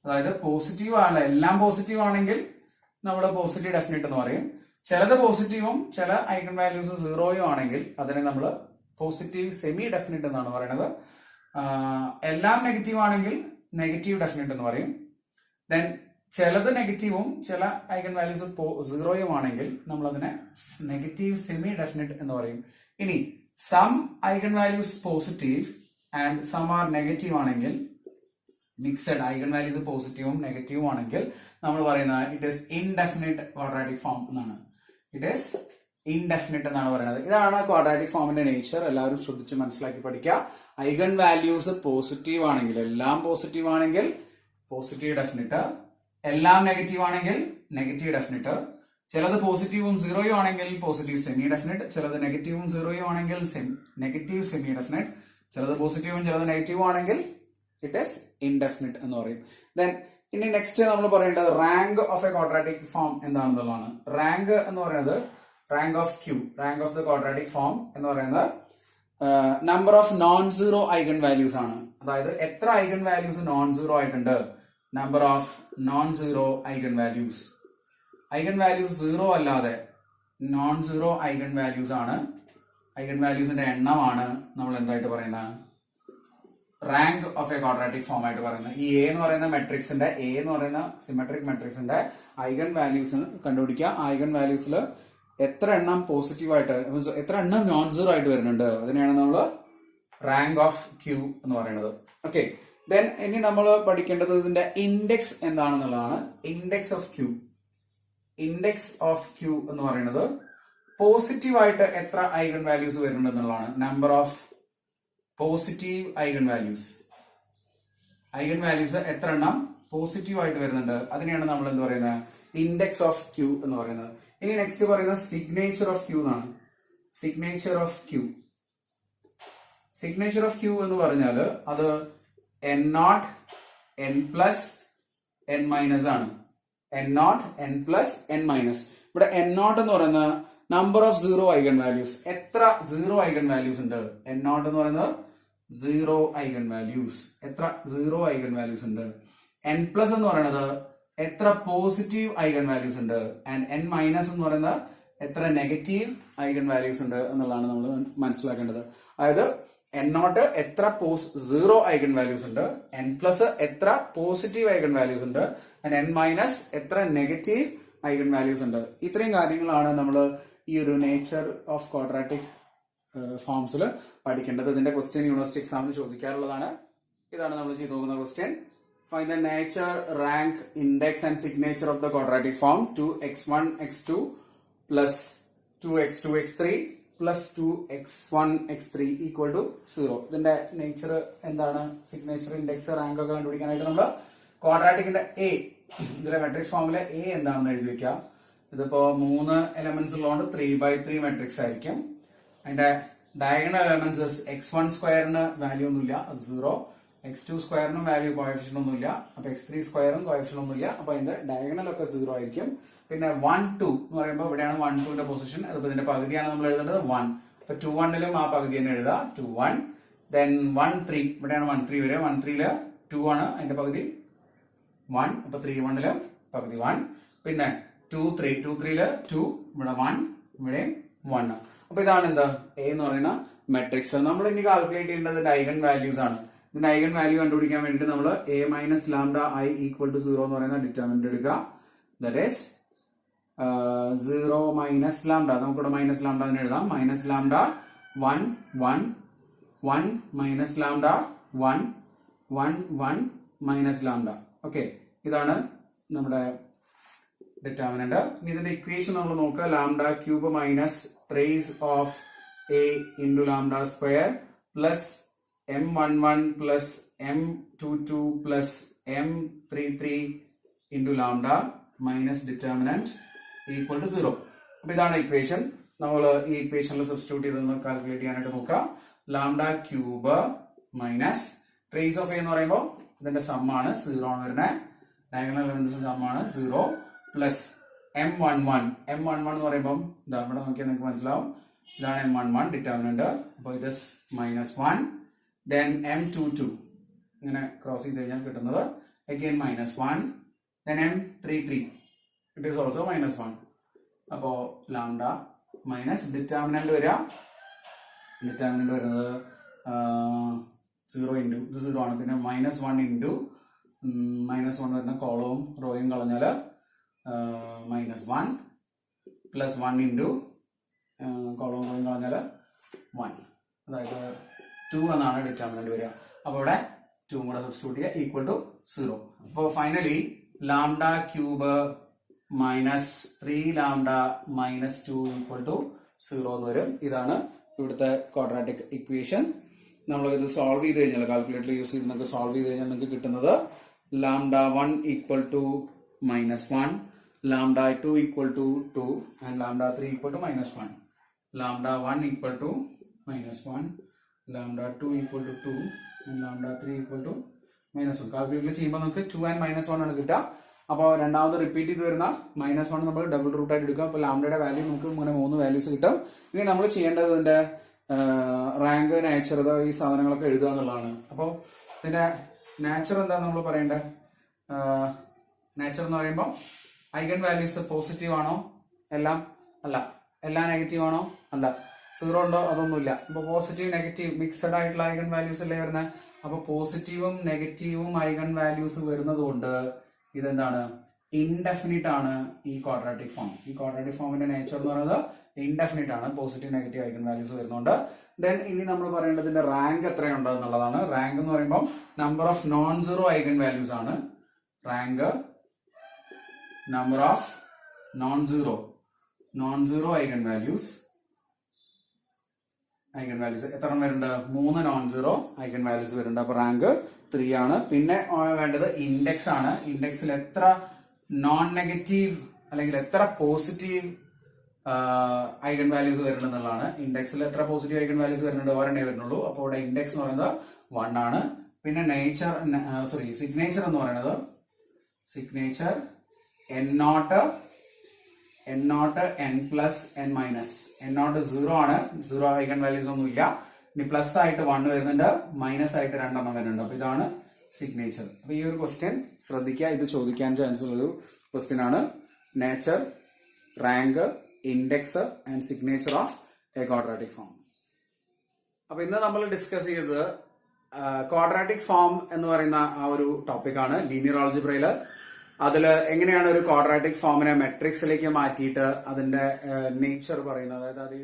അതായത് പോസിറ്റീവ് ആണ്, എല്ലാം പോസിറ്റീവ് ആണെങ്കിൽ നമ്മൾ പോസിറ്റീവ് ഡെഫിനിറ്റ് എന്ന് പറയും. ചിലത് പോസിറ്റീവും ചില ഐഗൺ വാല്യൂസ് 0യും ആണെങ്കിൽ അതിനെ നമ്മൾ പോസിറ്റീവ് സെമി ഡെഫിനിറ്റ് എന്നാണ് പറയുന്നത്. എല്ലാം നെഗറ്റീവ് ആണെങ്കിൽ നെഗറ്റീവ് ഡെഫിനിറ്റ് എന്ന് പറയും. ദെൻ ചിലത് നെഗറ്റീവും ചില ഐഗൺ വാല്യൂസ് 0യും ആണെങ്കിൽ നമ്മൾ അതിനെ നെഗറ്റീവ് സെമി ഡെഫിനിറ്റ് എന്ന് പറയും. ഇനി some eigen values positive and some are negative ആണെങ്കിൽ, മിക്സഡ് ഐഗൺ വാല്യൂസ് പോസിറ്റീവും നെഗറ്റീവും ആണെങ്കിൽ നമ്മൾ പറയുന്നത് it is indefinite quadratic form എന്നാണ്. ഇറ്റ് ഈസ് ഇൻഡെഫിനിറ്റ് എന്നാണ് പറയുന്നത്. ഇതാണ് ക്വാഡ്രാറ്റിക് ഫോമിന്റെ നേച്ചർ. എല്ലാവരും ശ്രദ്ധിച്ച് മനസ്സിലാക്കി പഠിക്കുക. ഐഗൺ വാല്യൂസ് പോസിറ്റീവ് ആണെങ്കിൽ, എല്ലാം പോസിറ്റീവ് ആണെങ്കിൽ പോസിറ്റീവ് ഡെഫിനിറ്റ്, എല്ലാം നെഗറ്റീവ് ആണെങ്കിൽ നെഗറ്റീവ് ഡെഫിനിറ്റ്, ചിലത് പോസിറ്റീവും 0യും ആണെങ്കിൽ പോസിറ്റീവ് സെമി ഡെഫിനിറ്റ്, ചിലത് നെഗറ്റീവും 0യും ആണെങ്കിൽ നെഗറ്റീവ് സെമി ഡെഫിനിറ്റ്, ചിലത് പോസിറ്റീവും ചിലത് നെഗറ്റീവും ആണെങ്കിൽ ഇറ്റ് ഈസ് ഇൻഡെഫിനിറ്റ് എന്ന് പറയും. ദെൻ ഇനി നെക്സ്റ്റ് നമ്മൾ പറയേണ്ടത് rank of a quadratic form എന്താണെന്നുള്ളതാണ്. റാങ്ക് എന്ന് പറയുന്നത് rank of Q, rank of the quadratic form എന്ന് പറയുന്നത് number of non zero eigen values ആണ്. അതായത് എത്ര ഐഗൺ വാല്യൂസ് നോൺ സീറോ ആയിട്ടുണ്ട്, number of non zero eigen values. Eigen values 0 അല്ലാതെ നോൺ സീറോ ഐഗൺ വാല്യൂസ് ആണ്, ഐഗൺ വാല്യൂസിന്റെ എണ്ണമാണ് നമ്മൾ എന്തായിട്ട് പറയുന്നത്, rank of a quadratic form ആയിട്ട് പറയുന്നത്. ഈ എ എന്ന് പറയുന്ന മെട്രിക്സിന്റെ, എ എന്ന് പറയുന്ന സിമെട്രിക് മെട്രിക്സിന്റെ ഐഗൺ വാല്യൂസ് കണ്ടുപിടിക്കുക. ഐഗൺ വാല്യൂസിൽ എത്ര എണ്ണം പോസിറ്റീവായിട്ട്, എത്ര എണ്ണം നോൺ സീറോ ആയിട്ട് വരുന്നുണ്ട്, അതിനെയാണ് നമ്മൾ റാങ്ക് ഓഫ് ക്യൂ എന്ന് പറയുന്നത്. ഓക്കെ, ദെൻ ഇനി നമ്മൾ പഠിക്കേണ്ടത് ഇതിന്റെ ഇൻഡെക്സ് എന്താണെന്നുള്ളതാണ്. Index of Q, index of Q എന്ന് പറയുന്നത് പോസിറ്റീവായിട്ട് എത്ര ഐഗൺ വാല്യൂസ് വരുന്നുണ്ട് എന്നുള്ളതാണ്. Number of positive eigen values, eigen values എത്ര എണ്ണം പോസിറ്റീവ് ആയിട്ട് വരുന്നുണ്ട്, അതിനെയാണ് നമ്മൾ എന്ത് പറയുന്നത്, ഇൻഡെക്സ് ഓഫ് ക്യൂ എന്ന് പറയുന്നത്. ഇനി നെക്സ്റ്റ് പറയുന്നത് സിഗ്നേച്ചർ ഓഫ് ക്യൂ എന്നാണ്. Signature of q, signature of Q എന്ന് പറഞ്ഞാൽ അത് n0 n plus n minus ആണ്. n0 n plus n minus. ഇവിടെ n0 എന്ന് പറയുന്ന number of zero eigen values, എത്ര സീറോ ഐഗൺ വാല്യൂസ് ഉണ്ട്. n0 എന്ന് പറയുന്നത് സീറോ ഐഗൺ വാല്യൂസ്, എത്ര സീറോ ഐഗൺ വാല്യൂസ് ഉണ്ട്. n പ്ലസ് എന്ന് പറയുന്നത് എത്ര പോസിറ്റീവ് ഐഗൺ വാല്യൂസ് ഉണ്ട്. ആൻഡ് n മൈനസ് എന്ന് പറയുന്നത് എത്ര നെഗറ്റീവ് ഐഗൺ വാല്യൂസ് ഉണ്ട് എന്നുള്ളതാണ് നമ്മൾ മനസ്സിലാക്കേണ്ടത്. അതായത് n0 എത്ര സീറോ ഐഗൺ വാല്യൂസ് ഉണ്ട്, n പ്ലസ് എത്ര പോസിറ്റീവ് ഐഗൺ വാല്യൂസ് ഉണ്ട്, n മൈനസ് എത്ര നെഗറ്റീവ് ഐഗൺ വാല്യൂസ് ഉണ്ട്. ഇത്രയും കാര്യങ്ങളാണ് നമ്മൾ ഈ ഒരു നേച്ചർ ഓഫ് ക്വാഡ്രാറ്റിക് ഫോംസിൽ പഠിക്കേണ്ടത്. ഇതിന്റെ ക്വസ്റ്റ്യൻ യൂണിവേഴ്സിറ്റി എക്സാമിന് ചോദിക്കാറുള്ളതാണ്. ഇതാണ് നമ്മൾ ചെയ്തു പോകുന്ന question. Find the nature, rank, index and signature of the quadratic form 2x1 x2 plus 2x2 x3 plus 2x1 x3 equal to 0. ഇതിന്റെ നേച്ചർ എന്താണ്, സിഗ്നേച്ചർ, ഇൻഡെക്സ്, റാങ്ക് ഒക്കെ കണ്ടുപിടിക്കാനായിട്ട് നമ്മൾ ക്വാഡ്രാറ്റിക്കിന്റെ എ, ഇതിലെ മെട്രിക്സ് ഫോമിലെ എ എന്താണെന്ന് എഴുതി വെക്കാം. ഇതിപ്പോ 3 എലമെന്റ്സ് ഉള്ളതുകൊണ്ട് 3x3 മെട്രിക്സ് ആയിരിക്കും. അതിന്റെ ഡയഗണൽ എലമെന്റ്സ് x1 സ്ക്വയറിന് വാല്യൂ ഒന്നുമില്ല, അത് 0. x2 സ്ക്വയറിനും വാല്യൂ കോഎഫിഷ്യന്റ് ഒന്നുമില്ല, അപ്പൊ x3 സ്ക്വയറും കോഎഫിഷ്യന്റ് ഒന്നുമില്ല, അപ്പൊ അതിന്റെ ഡയഗണൽ ഒക്കെ 0 ആയിരിക്കും. പിന്നെ 1 2 എന്ന് പറയുമ്പോൾ ഇവിടെയാണ് 1 2ന്റെ പൊസിഷൻ, അതിപ്പോ ഇതിന്റെ പകുതിയാണ് നമ്മൾ എഴുതേണ്ടത് 1. അപ്പൊ 2 1ലും ആ പകുതി തന്നെ എഴുതുക 2 1. ദെൻ 1 3 ഇവിടെയാണ് 1 3 വരെ, 1 3ല് 2 ആണ് അതിന്റെ പകുതി 1, അപ്പൊ 3 1ല് പകുതി 1. പിന്നെ 2 3 2 3ല് 2, ഇവിടെ 1, ഇവിടെ 1. അപ്പൊ ഇതാണ് എന്താ എ എന്ന് പറയുന്ന മെട്രിക്സ്. നമ്മൾ ഇനി കാൽക്കുലേറ്റ് ചെയ്യേണ്ടത് ഐഗൺ വാല്യൂസ് ആണ്. ഇതിന്റെ ഐഗൺ വാല്യൂ കണ്ടുപിടിക്കാൻ വേണ്ടി നമ്മൾ a minus lambda i equal to 0 എന്ന് പറയുന്ന ഡിറ്റർമിനന്റ് എടുക്കുക. ദാറ്റ് ഈസ് 0 മൈനസ് ലാംഡ, നമുക്കിവിടെ മൈനസ് ലാംഡ എന്ന് എഴുതാം. Minus lambda 1 1 1 minus lambda 1 1 1 minus lambda. Okay, ഇതാണ് നമ്മുടെ ഡിറ്റർമിനന്റ്. ഇനി ഇതിന്റെ ഇക്വേഷൻ നമ്മൾ നോക്കുക. Lambda cube minus trace of a into lambda square plus m11 plus m22 plus m33 into lambda minus determinant equal to 0. അപ്പൊ ഇതാണ് ഇക്വേഷൻ. നമ്മൾ ഈ ഇക്വേഷനിൽ സബ്സ്റ്റിറ്റ്യൂട്ട് ചെയ്തൊന്ന് കാൽക്കുലേറ്റ് ചെയ്യാനായിട്ട് നോക്കുക. Lambda cube minus trace of A എന്ന് പറയുമ്പോൾ ഇതിന്റെ സമ്മാണ് 0 ആണ് വരുന്നത്. ഡയഗണൽ എലമെന്റ്സിന്റെ സമ്മാണ് 0 പ്ലസ് m11 എന്ന് പറയുമ്പോൾ ഇതാ ഇവിടെ നോക്കിയാൽ നിങ്ങൾക്ക് മനസ്സിലാവും. ഇതാണ് m11 ഡിറ്റർമിനന്റ്. അപ്പോൾ ഇത് മൈനസ് 1. ദെൻ m22 ഇങ്ങനെ ക്രോസ് ചെയ്ത് കഴിഞ്ഞാൽ കിട്ടുന്നത് again minus 1. Then m33 it is also minus 1. അപ്പോ ലാംഡ മൈനസ് ഡിറ്റർമിനന്റ് വരുന്നത് 0 ഇൻറ്റു ഇത് 0 ആണ്. പിന്നെ മൈനസ് 1 ഇൻറ്റു മൈനസ് 1 വരുന്ന കോളവും റോയും കളഞ്ഞാൽ മൈനസ് 1 പ്ലസ് 1 ഇൻറ്റു കോളവും റോയും കളഞ്ഞാൽ 1, അതായത് 2 എന്നാണ് ഡിറ്റർമിനന്റ് വരിക. അപ്പൊ ഇവിടെ 2 കൂടെ സബ്സ്റ്റിറ്റ്യൂട്ട് ചെയ്യുക ഈക്വൽ ടു 0. അപ്പോൾ finally lambda cube minus 3 lambda minus 2 equal to 0 എന്ന് വരും. ഇതാണ് ഇവിടുത്തെ ക്വാഡ്രാറ്റിക് ഇക്വേഷൻ. നമ്മൾ ഇത് സോൾവ് ചെയ്ത് കഴിഞ്ഞാൽ കാൽക്കുലേറ്റർ യൂസ് ചെയ്ത് നിങ്ങൾക്ക് സോൾവ് ചെയ്ത് കഴിഞ്ഞാൽ നിങ്ങൾക്ക് കിട്ടുന്നത് lambda 1 equal to minus 1, lambda 2 equal to 2 and lambda 3 equal to minus 1. Lambda 1 equal to minus 1, lambda 2 equal to 2 and lambda 3 equal to minus 1. Calculator ചെയ്യുമ്പോൾ നമുക്ക് 2 ആൻഡ് മൈനസ് 1 ആണ് കിട്ടുക. അപ്പോൾ രണ്ടാമത് റിപ്പീറ്റ് ചെയ്ത് വരുന്ന മൈനസ് 1 നമ്മൾ ഡബിൾ റൂട്ട് ആയിട്ട് എടുക്കുക. അപ്പോൾ ലാംഡയുടെ വാല്യൂ നമുക്ക് ഇങ്ങനെ 3 വാല്യൂസ് കിട്ടും. ഇനി നമ്മൾ ചെയ്യേണ്ടത് ഇതിന്റെ റാങ്ക്, നേച്ചർ, ഈ സാധനങ്ങളൊക്കെ എഴുതുക എന്നുള്ളതാണ്. അപ്പോൾ ഇതിന്റെ നേച്ചർ എന്താ നമ്മൾ പറയേണ്ടത്? നേച്ചർ എന്ന് പറയുമ്പോൾ ഐഗൺ വാല്യൂസ് പോസിറ്റീവ് ആണോ? എല്ലാം അല്ല. എല്ലാം നെഗറ്റീവ് ആണോ? അല്ല. 0 ഉണ്ടോ? അതൊന്നുമില്ല. അപ്പൊ പോസിറ്റീവ് നെഗറ്റീവ് മിക്സഡ് ആയിട്ടുള്ള ഐഗൺ വാല്യൂസ് അല്ലേ വരുന്നത്. അപ്പൊ പോസിറ്റീവും നെഗറ്റീവും ഐഗൺ വാല്യൂസ് വരുന്നത് കൊണ്ട് ഇതെന്താണ്? ഇൻഡെഫിനിറ്റ് ആണ് ഈ ക്വാഡ്രാറ്റിക് ഫോം. ഈ ക്വാഡ്രാറ്റിക് ഫോമിന്റെ നേച്ചർ എന്ന് പറയുന്നത് ഇൻഡെഫിനിറ്റ് ആണ്, പോസിറ്റീവ് നെഗറ്റീവ് ഐഗൺ വാല്യൂസ് വരുന്നുണ്ട്. ദെൻ ഇനി നമ്മൾ പറയേണ്ടതിന്റെ റാങ്ക് എത്രയുണ്ട് എന്നുള്ളതാണ്. റാങ്ക് എന്ന് പറയുമ്പോൾ number of non zero eigen values ആണ്. Rank number of non zero eigen values എത്ര വരുന്നുണ്ട്? 3 നോൺ സീറോ ഐഗൺ വാല്യൂസ് വരുന്നുണ്ട്. അപ്പൊ റാങ്ക് 3 ആണ്. പിന്നെ വേണ്ടത് ഇൻഡെക്സ് ആണ്. ഇൻഡെക്സിൽ എത്ര നോൺ നെഗറ്റീവ് അല്ലെങ്കിൽ എത്ര പോസിറ്റീവ് ഐഗൺ വാല്യൂസ് വരുന്നുള്ളതാണ്. ഇൻഡെക്സിൽ എത്ര പോസിറ്റീവ് ഐഗൺ വാല്യൂസ് വരുന്നുണ്ട്? ഒരെണ്ണേ വരുന്നുള്ളൂ. അപ്പോൾ ഇവിടെ ഇൻഡെക്സ് എന്ന് പറയുന്നത് 1 ആണ്. പിന്നെ സിഗ്നേച്ചർ എന്ന് പറയുന്നത് signature n0 n plus n minus. n0 0 ആണ്, 0 ഐഗൺ വാല്യൂസ് ഒന്നും ഇല്ല. ഇനി പ്ലസ് ആയിട്ട് 1 വരുന്നുണ്ട്, മൈനസ് ആയിട്ട് 2 എണ്ണം വരുന്നുണ്ട്. അപ്പൊ ഇതാണ് സിഗ്നേച്ചർ. അപ്പൊ ഈ ഒരു ക്വസ്റ്റ്യൻ ശ്രദ്ധിക്കുക, ഇത് ചോദിക്കാൻ ചാൻസ് ഉള്ളൊരു ക്വസ്റ്റ്യൻ ആണ്. Nature, rank, index and signature of a quadratic form. അപ്പൊ ഇന്ന് നമ്മൾ ഡിസ്കസ് ചെയ്തത് ക്വാഡ്രാറ്റിക് ഫോം എന്ന് പറയുന്ന ആ ഒരു ടോപ്പിക്കാണ് ലീനിയർ ആൾജിബ്രയില്. അതില് എങ്ങനെയാണ് ഒരു ക്വാഡ്രാറ്റിക് ഫോമിനെ മെട്രിക്സിലേക്ക് മാറ്റിയിട്ട് അതിന്റെ നേച്ചർ പറയുന്നത്, അതായത് അത്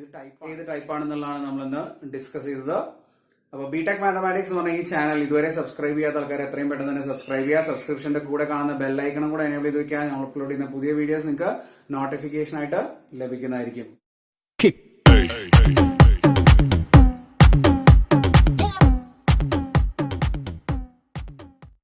ഏത് ടൈപ്പ് ആണെന്നുള്ളതാണ് നമ്മളിന്ന് ഡിസ്കസ് ചെയ്തത്. അപ്പൊ ബിടെക് മാത്തമാറ്റിക്സ് എന്ന് പറഞ്ഞ ഈ ചാനൽ ഇതുവരെ സബ്സ്ക്രൈബ് ചെയ്യാത്ത ആൾക്കാർ എത്രയും പെട്ടെന്ന് തന്നെ സബ്സ്ക്രൈബ് ചെയ്യുക. സബ്സ്ക്രിപ്ഷന്റെ കൂടെ കാണുന്ന ബെല്ലൈക്കണം കൂടെ എനേബിൾ ചെയ്ത് വെക്കാൻ നമ്മൾ അപ്ലോഡ് ചെയ്യുന്ന പുതിയ വീഡിയോസ് നിങ്ങൾക്ക് നോട്ടിഫിക്കേഷൻ ആയിട്ട് ലഭിക്കുന്നതായിരിക്കും.